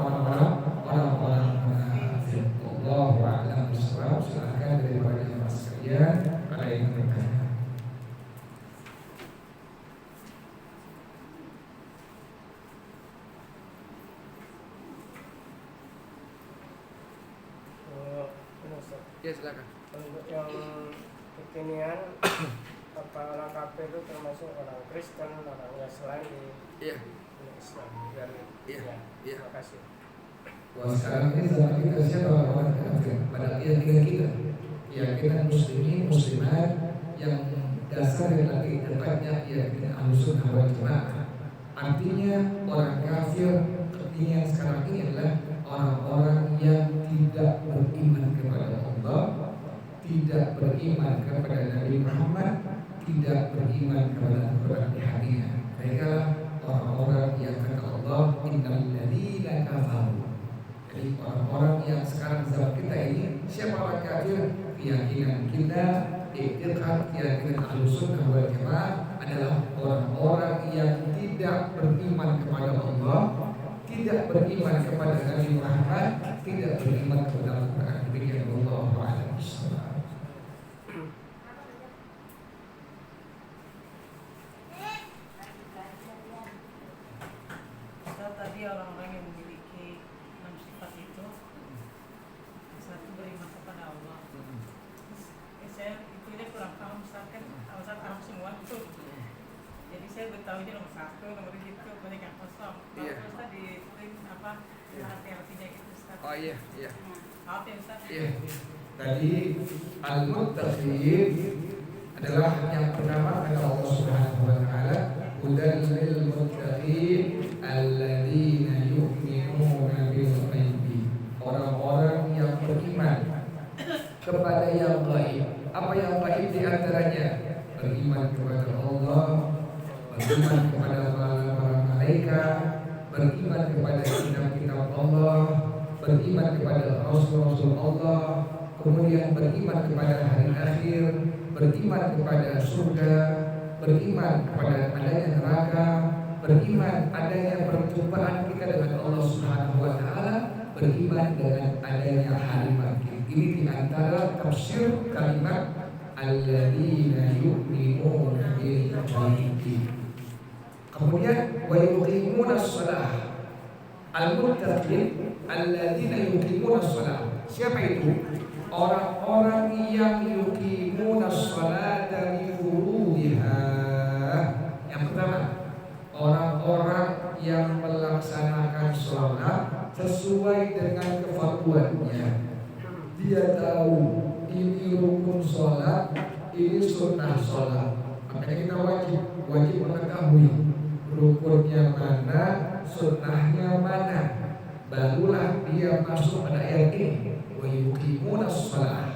[SPEAKER 1] orang-orang munafik. Allahu a'lam bishawab. Silakan daripada jemaah sekalian, ada yang bertanya. Ya silakan.
[SPEAKER 2] Untuk yang kekinian apa orang kafir itu termasuk orang Kristen, orang Islam di Islam. Iya. Terima kasih.
[SPEAKER 1] Wah, sekarang ini zaman kita siapa orang kafir? Pada keyakinan kita, keyakinan muslimin muslimat yang dasar yang lagi tempatnya keyakinan Ahlussunnah wal Jamaah. Artinya orang kafir artinya sekarang ini adalah orang-orang yang tidak beriman kepada Allah, tidak beriman kepada Nabi Muhammad, tidak beriman kepada Al-Quran di hatinya. Mereka orang-orang yang kata Allah, innal ladzina kafaru. Jadi orang-orang yang sekarang zaman kita ini, siapa orang kafir? Keyakinan kita, i'tiqad keyakinan Ahlussunnah wal Jamaah adalah orang-orang yang tidak beriman kepada Allah, tidak beriman kepada Nabi Muhammad, tidak beriman kepada Al-Quran. Demikian Allah a'lam bishawab.
[SPEAKER 3] Tadi orang-orang yang memiliki 6 sifat itu, satu beriman kepada Allah. Saya itu dia kurang paham, Ustaz, kan Ustaz Arab semua itu. Jadi saya bertahunya nomor 1, nomor itu banyak yang kosong. Kalau Ustaz ditulis apa arti-artinya itu, Ustaz.
[SPEAKER 1] Oh iya.
[SPEAKER 3] Maaf ya Ustaz.
[SPEAKER 1] Iya. Tadi al-muttaqin adalah yang pertama kata Allah Subhanahu wa taala, hudal lil muttaqin alladzina yu'minuna bil ghaibi. Orang-orang yang beriman kepada yang gaib. Apa yang gaib di antaranya? Beriman kepada Allah, beriman kepada para malaikat, beriman kepada kitab-kitab Allah, beriman kepada Rasul-Rasul Allah, kemudian beriman kepada hari akhir, beriman kepada surga, beriman kepada adanya neraka, beriman adanya perjumpaan kita dengan Allah Subhanahu wa taala, beriman dengan adanya hari bangkit. Ini di antara tafsir kalimat alladzina yu'minuna bil ghaibi. Kemudian wa yuqimuna shalah. Al-muttaqin alladzina yuqimuna shalah. Siapa itu? Orang-orang yang yuqimuna shalata li furudiha. Yang pertama, orang-orang yang melaksanakan sholat sesuai dengan kefarduannya. Dia tahu ini rukun sholat, ini sunnah sholat. Makanya kita wajib mengetahui rukunnya mana, sunnahnya mana. Barulah dia masuk pada ayat ini. Wa yuqimuna shalah.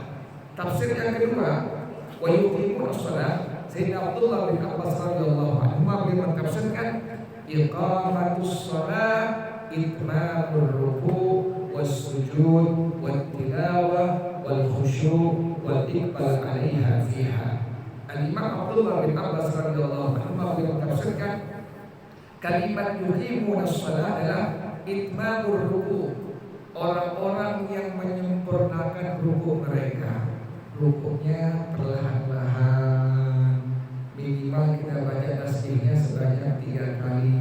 [SPEAKER 1] Tafsir yang kedua, wa yuqimuna shalah, Sayyidina Abdullah bin Abbas radhiyallahu anhu beliau mentafsirkan iqamatus shalah itmamur ruku' was sujud wat tilawah wal khusyu' wal iqbal 'alaiha fiha. Al-Imam Abdullah bin Abbas radhiyallahu anhu beliau mentafsirkan kalimat yuqimuna shalah adalah itmamur ruku'. Orang-orang yang menyempurnakan ruku' mereka. Ruku'nya perlahan-lahan, minimal kita baca tasbihnya sebanyak 3 kali.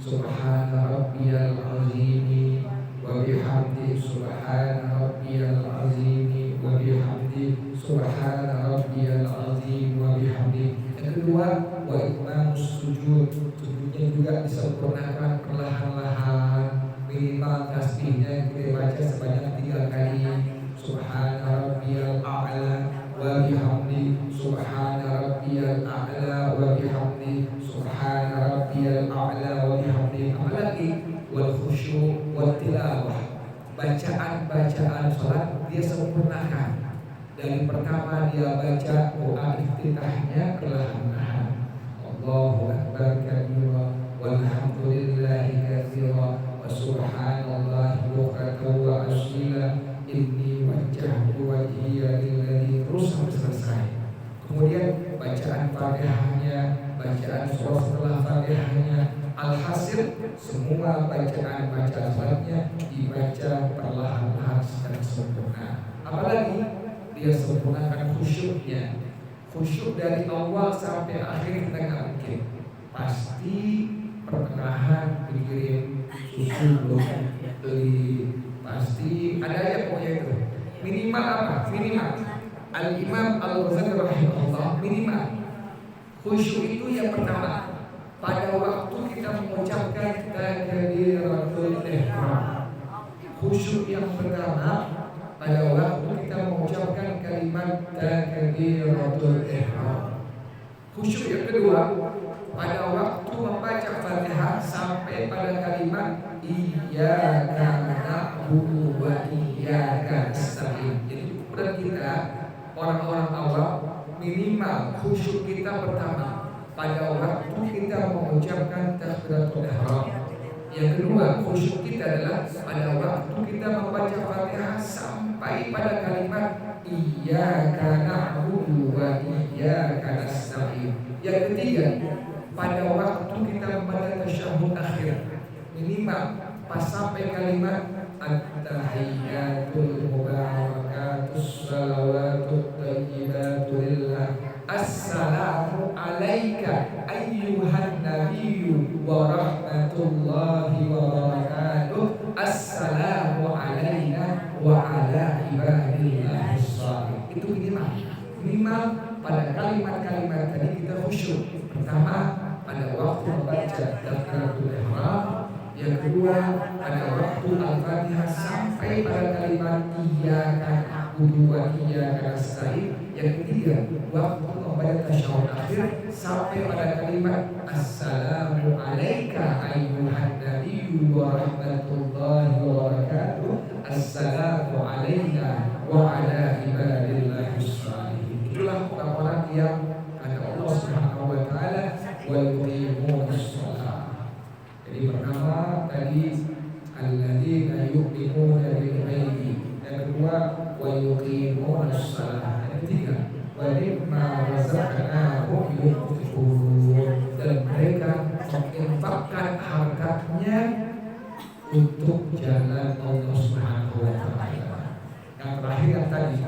[SPEAKER 1] Subhana rabbiyal azimi wa bihamdi subhana rabbiyal azimi wa bihamdi subhana rabbiyal azim wa bihamdi. Yang kedua, wa itmamus sujud. Sujudnya juga disempurnakan perlahan-lahan, minimal tasbihnya kita baca sebanyak 3 kali. Subhana rabbiyal a'la wa bihamdi subhana rabbiyal a'la wa bihamdi subhana rabbiyal a'la wa bihamdi. Apalagi wal khusyuk wal tilawah, bacaan-bacaan salat dia sempurnakan. Dari pertama dia baca doa iftitahnya perlahan-lahan, Allahu akbar kabira walhamdulillahi katsira wa subhanallahi bukratan wa asila inni wajjahtu wajhiya lilladzi, terus sampai selesai. Kemudian bacaan Fatihahnya, bacaan surah setelah Fatihahnya, alhasil semua bacaan salatnya dibaca perlahan-lahan secara sempurna. Apalagi dia sempurnakan khusyuknya, khusyuk dari awal sampai akhir kita nggak mungkin. Pasti pertengahan pikirin susu belum beli, pasti ada aja pokoknya itu. Minimal apa? Minimal Al-Imam Al-Ghazali rahimahullah, minimal khusyuk itu yang pertama pada waktu kita mengucapkan takbiratul ihram. Khusyuk yang pertama pada waktu kita mengucapkan kalimat takbiratul ihram. Khusyuk yang kedua pada waktu membaca Fatihah sampai pada kalimat iyyaka na'budu wa iyyaka nasta'in. Jadi ukuran kita orang-orang awam, minimal khusyuk kita pertama pada waktu kita mengucapkan takbiratul ihram. Yang kedua, khusyuk kita adalah pada waktu kita membaca Fatihah sampai pada kalimat iyyaka na'budu wa iyyaka nasta'in. Yang ketiga, pada waktu kita membaca tasyahud akhir, minimal pas sampai kalimat at-tahiyyatul mubarakatus salawatut thayyibatu lillah, assalamu alaika ayyuhan nabiyyu wa rahmatullahi wa barakatuh, assalamu alaina wa ala ibadillahis shalihin. Itu minimal pada kalimat-kalimat tadi kita khusyuk. Pertama pada waktu membaca takbiratul ihram, yang kedua pada waktu Al-Fatihah sampai pada kalimat iyyaka na'budu wa iyyaka nasta'in, yang ketiga waktu membaca tasyahud akhir sampai pada kalimat assalamu alayka ayyuhan nabiyyu wa rahmatullahi wa barakatuh, assalamu alayna wa ala ibadillahis shalihin. Itulah orang-orang yang kata Allah Subhanahu wa taala wa yuqimunas shalah. Jadi pertama tadi alladzina yu'minuna bil ghaibi, yang kedua wa yuqimunas shalah, yang ketiga wa mimma razaqnahum yunfiqun, dan mereka menginfakkan hartanya untuk jalan Allah Subhanahu wa taala. Yang terakhir yang tadi,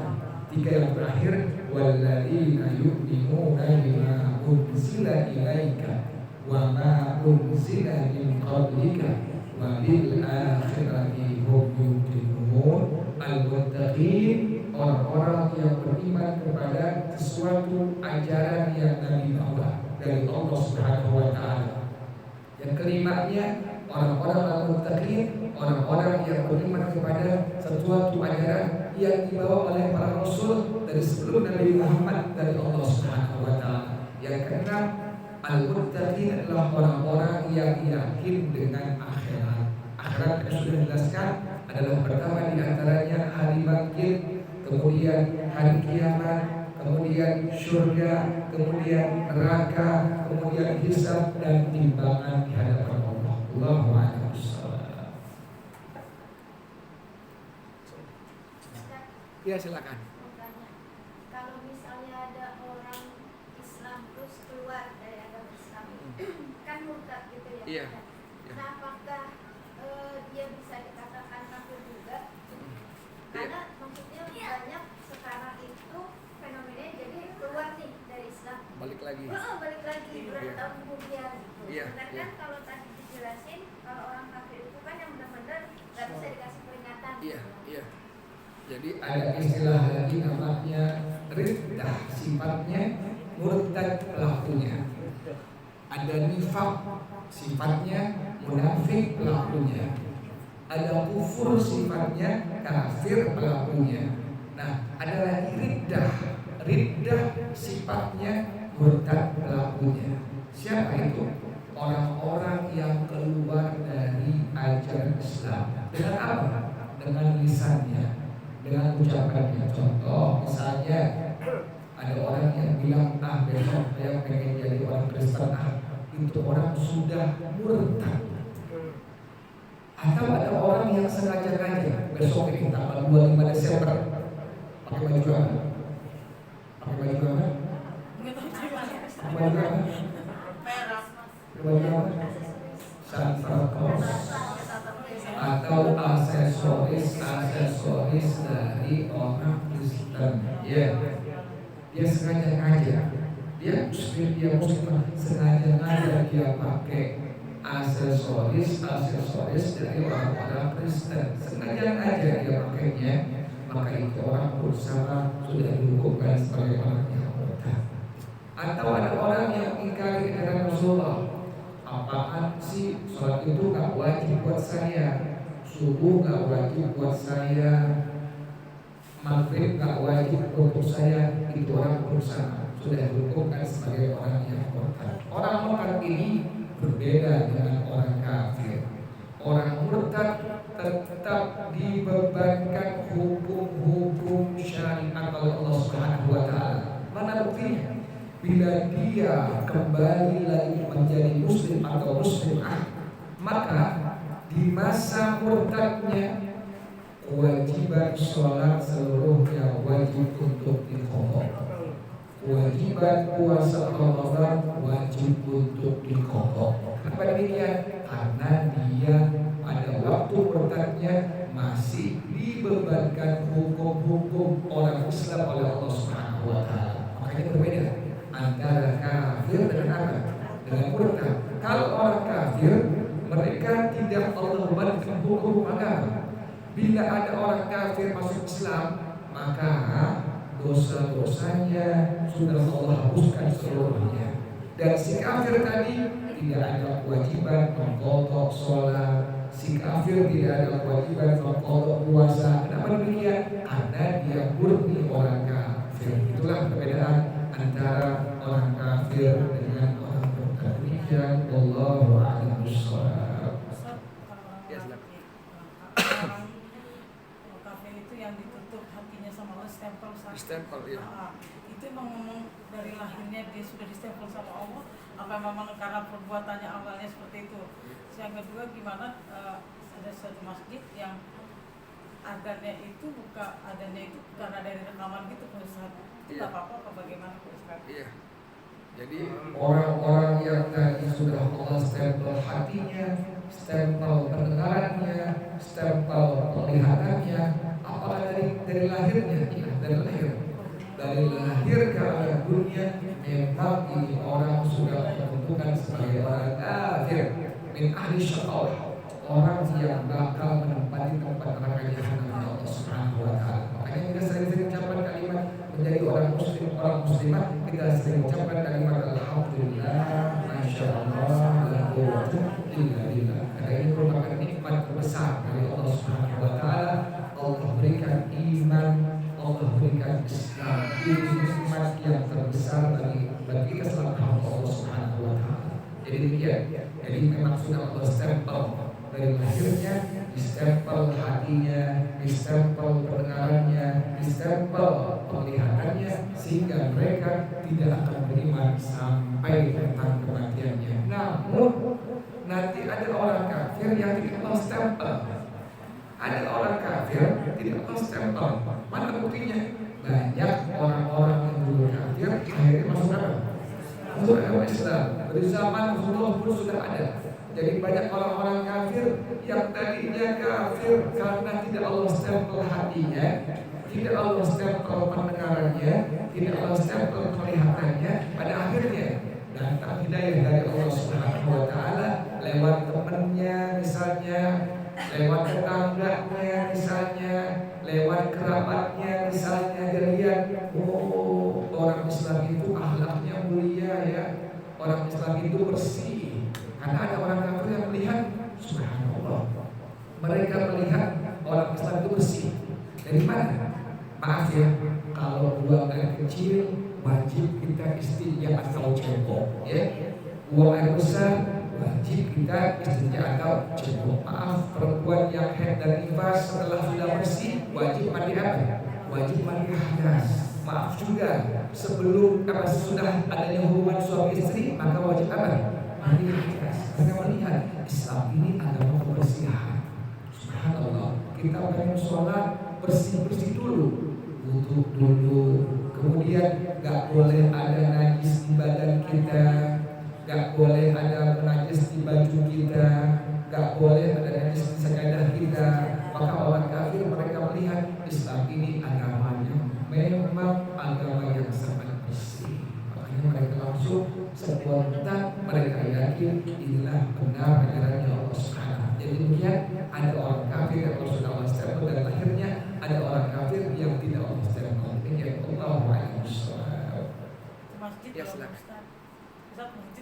[SPEAKER 1] tiga yang terakhir walladzina yu'minuna bima unzila ilaika wa ma unzila min qablika wa bil akhirati hum yuqinun. Al-muttaqin, orang-orang yang beriman kepada sesuatu ajaran yang Nabi bawa dari Allah Subhanahu wa taala. Yang kelimanya orang-orang al-muttaqin, orang-orang yang beriman kepada sesuatu ajaran yang dibawa oleh para rasul dari sebelum Nabi Muhammad dari Allah Subhanahu wa taala. Yang keenam, al-muttaqin adalah orang-orang yang yakin dengan akhirat. Akhirat yang sudah dijelaskan adalah pertama di antaranya hari bangkit, kemudian hari kiamat, kemudian surga, kemudian neraka, kemudian hisab dan timbangan di hadapan Allah. Allahu a'lam bishawab. Ya silakan.
[SPEAKER 4] Kalau misalnya ada orang Islam terus keluar dari agama Islam, kan murtad gitu ya.
[SPEAKER 1] Iya.
[SPEAKER 4] Nah, apakah dia bisa dikatakan kafir juga? Karena maksudnya banyak sekarang itu fenomenanya jadi keluar nih dari Islam.
[SPEAKER 1] Balik lagi.
[SPEAKER 4] Balik lagi berapa tahun kemudian.
[SPEAKER 1] Iya.
[SPEAKER 4] Sedangkan kalau tadi dijelasin kalau orang kafir itu kan yang benar-benar nggak bisa dikasih peringatan.
[SPEAKER 1] Iya, iya. Jadi ada istilah lagi namanya riddah, sifatnya murtad pelakunya. Ada nifaq, sifatnya munafik pelakunya. Ada kufur, sifatnya kafir pelakunya. Nah, ada lagi riddah. riddah sifatnya, murtad pelakunya. Siapa itu? Orang-orang yang keluar dari ajaran Islam. Dengan apa? Dengan lisannya, dengan ucapannya. Contoh misalnya ada orang yang bilang, besok saya pengen jadi orang Kristen. Itu orang sudah murtad. Atau ada orang yang sengaja-ngaja, besok ini tanggal 25 Desember pakai baju apa? Pakai baju apa? Pakai baju apa? Pakai baju apa? Santa Claus. Atau aksesoris dari orang Kristen. Ya, dia sengaja-ngaja. Dia muslim, sengaja-ngaja dia pakai aksesoris dari orang-orang Kristen. Sengaja-ngaja dia pakainya, maka itu orang berusaha sudah dihukumkan sebagai orang yang murtad. Atau ada orang yang ingkari ajaran Rasulullah. Apaan sih, sholat itu gak wajib buat saya, subuh gak wajib buat saya, maghrib gak wajib untuk saya. Itu orang berusaha sudah dihukumkan sebagai orang yang murtad. Orang murtad ini berbeda dengan orang kafir. Orang murtad tetap dibebankan hukum-hukum syariat oleh Allah Subhanahu wa taala. Mana buktinya? Bila dia kembali lagi menjadi muslim atau muslimah, maka di masa murtadnya kewajiban sholat seluruhnya wajib untuk diqadha. Kewajiban puasa Ramadan wajib untuk diqadha. Kenapa demikian? Karena dia pada waktu murtadnya masih dibebankan hukum-hukum orang Islam oleh Allah Subhanahu wa taala. Makanya berbeda antara kafir dengan apa? Dengan murtad. Kalau orang kafir, mereka tidak Allah bebankan hukum agama. Bila ada orang kafir masuk Islam, maka dosa-dosanya sudah Allah hapuskan seluruhnya. Dan si kafir tadi tidak ada kewajiban mengqadha sholat, si kafir tidak ada kewajiban mengqadha puasa. Kenapa demikian? Karena dia murni orang kafir. Itulah perbedaan antara orang kafir dengan orang murtad. Demikian wallahu a'lam bishawab.
[SPEAKER 3] Ya, silakan. Kafir itu yang ditutup hatinya sama Allah, stempel ya. Itu emang ngomong dari lahirnya dia sudah distempel sama Allah, apa memang karena perbuatannya awalnya seperti itu? Yang kedua, gimana ada suatu masjid yang adanya itu karena dari rekaman gitu, Ustaz. Itu apa bagaimana, Ustaz?
[SPEAKER 1] Iya. Jadi orang-orang yang tadi sudah Allah stempel hatinya, stempel pendengarannya, stempel penglihatannya, apakah dari lahirnya? Iya, dari lahir. Dari lahir ke alam dunia, memang ini orang sudah ditentukan sebagai orang kafir, min ahli syaqawah, orang yang bakal menempati tempat neraka jahanam Allah Subhanahu wa taala. Makanya kita sering-sering ucapkan kalimat menjadi orang muslim, orang muslimah, kita sering ucapkan kalimat alhamdulillah, masyaallah, la quwwata illa billah. Karena ini merupakan nikmat terbesar dari Allah Subhanahu wa taala. Allah berikan iman, Allah berikan Islam. Ini nikmat yang terbesar bagi kita selalu Allah Subhanahu wa taala. Jadi demikian. Jadi memang sudah Allah stempel dari lahirnya, distempel hatinya, distempel pendengarannya, distempel penglihatannya, sehingga mereka tidak akan beriman sampai tentang kematiannya. Namun nanti ada orang kafir yang tidak Allah stempel. Ada orang kafir tidak Allah stempel. Mana buktinya? Banyak orang-orang yang dulu kafir akhirnya masuk apa? Masuk agama Islam. Dari zaman Rasulullah pun sudah ada. Jadi banyak orang-orang kafir yang tadinya kafir karena tidak Allah stempel hatinya, tidak Allah stempel pendengarannya, tidak Allah stempel penglihatannya. Pada akhirnya datang hidayah dari Allah Subhanahu wa taala lewat temannya misalnya, lewat tetangganya misalnya, lewat kerabatnya misalnya. Dia lihat, oh, orang Islam itu akhlaknya mulia ya, orang Islam itu bersih. Karena ada orang kafir yang melihat, subhanallah, mereka melihat orang Islam itu bersih. Dari mana? Maaf ya, kalau buang air kecil wajib kita istinja atau cebok, ya. Buang air besar wajib kita istinja atau cebok. Maaf, perempuan yang haid dan nifas setelah sudah bersih wajib mandi apa? Wajib mandi hadas. Maaf juga, sebelum sudah adanya hubungan suami istri maka wajib apa? Mandi hadas. Mereka melihat Islam ini agama kebersihan. Subhanallah, kita pengen sholat bersih-bersih dulu, wudu dulu, kemudian gak boleh ada najis di badan kita, gak boleh ada najis di baju kita, gak boleh ada najis di sajadah kita. Maka orang kafir mereka melihat Islam ini agamanya memang agama yang sangat bersih. Makanya mereka langsung spontan mereka yakin inilah benar ajaran Allah Subhanahu. Jadi demikian, ada orang kafir yang Rasulullah SAW dan akhirnya ada orang kafir yang tidak Allah SAW. Ini Allah SWT. Ya, silakan.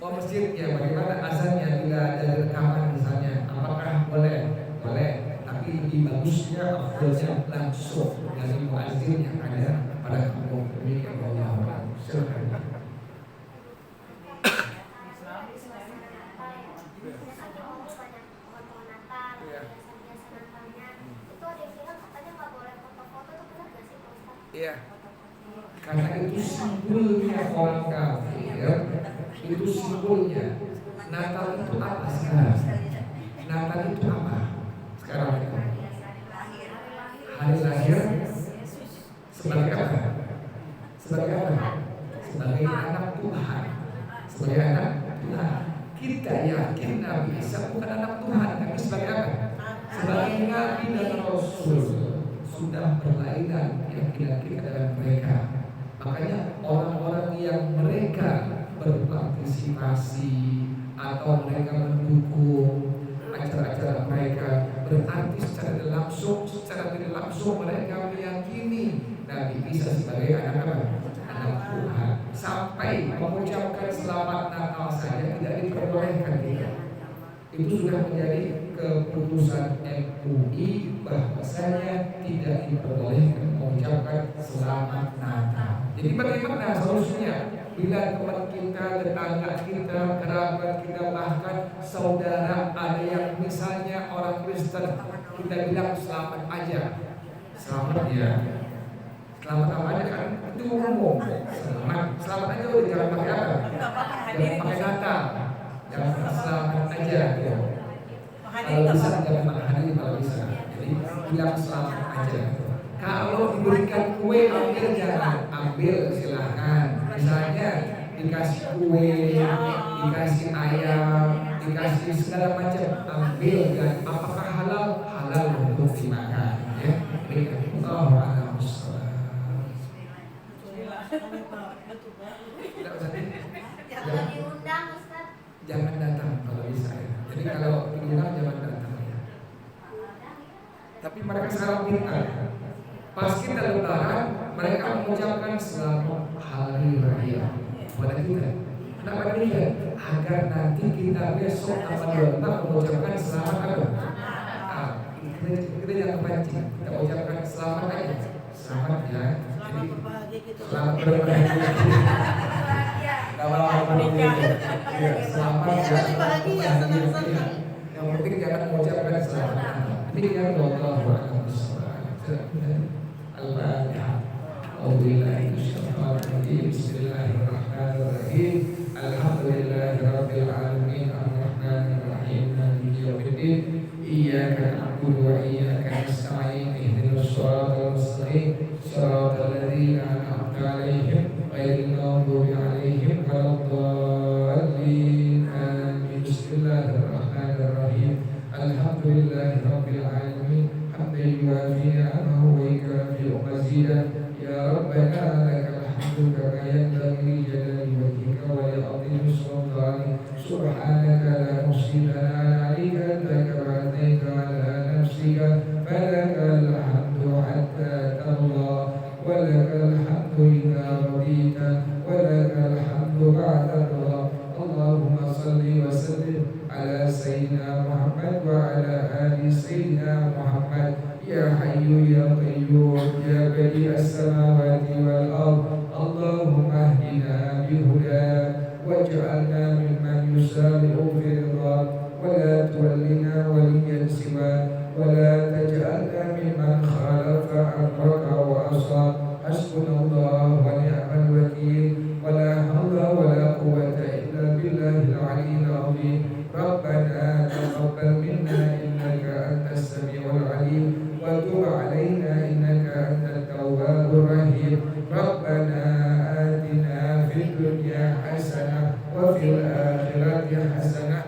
[SPEAKER 1] Oh, masjid ya, bagaimana azannya bila ada rekaman misalnya, apakah boleh? Boleh, tapi lebih bagusnya afdalnya langsung dari muadzin yang ada pada kampung. Demikian Allah. Silakan. Iya, karena itu simbolnya orang kafir, itu simbolnya. Natal itu apa sekarang? Natal itu apa sekarang? Hari lahir sebagai apa? Sebagai apa? Sebagai anak Tuhan. Sebagai anak Tuhan. Kita yakin Nabi Isa bukan anak Tuhan, tapi sebagai apa? Sebagai Nabi dan Rasul. Sudah berlainan keyakinan kita dengan mereka. Makanya orang-orang yang mereka berpartisipasi atau mereka mendukung acara-acara mereka, berarti secara tidak langsung mereka meyakini Nabi Isa sebagai anak Tuhan. Sampai mengucapkan selamat Natal saja tidak diperbolehkan kita. Itu sudah menjadi keputusan MUI bahwasanya tidak diperbolehkan mengucapkan selamat Natal. Jadi bagaimana solusinya? Bila teman kita, tetangga kita, kerabat kita, bahkan saudara ada yang misalnya orang Kristen, kita bilang selamat aja, selamat ya, selamat apa aja kan? Itu umum. Selamat aja udah, jangan pakai apa? Jangan pakai Natal, jangan selamat aja. Ya. Kalau bisa jangan menghadiri kalau bisa. Jadi bilang selamat aja. Kalau diberikan kue ambil, jangan ambil, silahkan. Misalnya dikasih kue, dikasih ayam, dikasih segala macam, ambil. Dan apakah halal? Halal untuk dimakan. Ya. Allah a'lam bishawab. Tidak usah
[SPEAKER 4] Kalau diundang Ustaz,
[SPEAKER 1] jangan datang kalau bisa. Jadi kalau diundang jangan datang. Tapi mereka sekarang pintar. Pas kita lebaran, mereka mengucapkan selamat hari raya kepada kita. Kenapa demikian? Agar nanti kita besok tanggal 26 mengucapkan selamat apa? Kita jangan kepancing. Kita ucapkan selamat aja. Selamat ya. Jadi selamat berbahagia. Selamat ya. Yang penting jangan mengucapkan selamat. Demikian Allah Al-Fatihah. Bismillahirrahmanirrahim. Alhamdulillahirabbil alamin arrahmanir rahim maliki yaumiddin. Iyyaka na'budu wa iyyaka nasta'in. Ihdinas siratal mustaqim. Shiratal ladzina an'amta 'alaihim ghairil maghdubi 'alaihim waladdallin. Amin. Bismillahirrahmanirrahim. Alhamdulillahirabbil alamin. Hamdan yuwafi ni'amahu wa yukafi mazidah. Ya Rabbana lakal hamdu kama yanbaghi li jalali wajhika wa li 'azimi sultanik. Subhanaka la nuhsi thana'an 'alaika anta kama athnayta 'ala nafsika. Falakal hamdu hatta tarda wa lakal hamdu idza radita wa lakal hamdu ba'da ridha. Allahumma salli wa sallim ala sayyidina Muhammad wa ala ali sayyidina Muhammad. Ya Hayyu ya Qayyum ya Badi as-samawati wal تجعلنا ممن يسارع في رضاك ولا تولنا وليا سواك ولا تجعلنا ممن خالف أمرك وعصاك. حسبنا الله ونعم الوكيل ولا حول ولا قوة إلا بالله العلي العظيم. ربنا تقبل منا إنك أنت السميع العليم وتب علينا إنك أنت التواب الرحيم. ربنا آتنا في الدنيا حسنة وفي الآخرة حسنة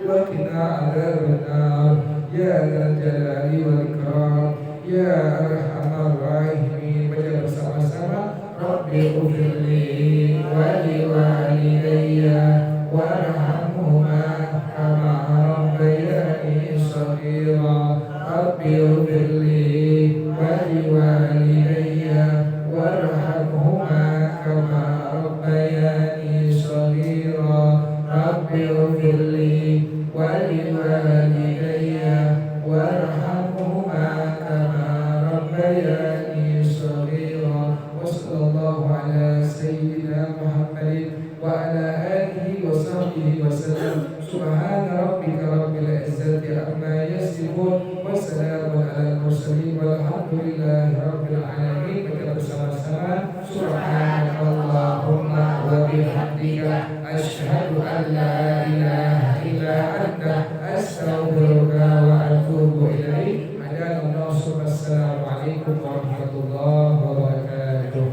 [SPEAKER 1] وقنا عذاب النار يا ذا الجلال والإكرام يا أرحم الراحمين. Baca bersama-sama. Rabbi ighfirli wa liwalidayya warhamhuma kama rabbayani shaghira. Rabbi ighfirli wa liwalidayya warhamhuma kama rabbayani shaghira. Rabbi ighfirli wa liwalidayya warhamhuma kama rabbayani shaghira. Wa sallallahu ala sayyidina Muhammadin wa ala alihi wa sahbihi wa sallam. Subhana rabbika rabbil izzati amma yasifun wa salamun ala mursalin walhamdulillahi rabbil alamin. Baca bersama-sama. Subhanakallahumma wa bihamdika asyhadu an la ilaha illa anta astaghfiruka wa atubu ilaik. Assalamualaikum warahmatullahi wabarakatuh.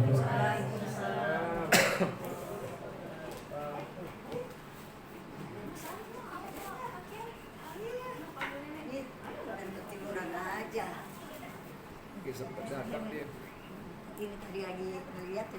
[SPEAKER 5] Ini tadi lagi lihat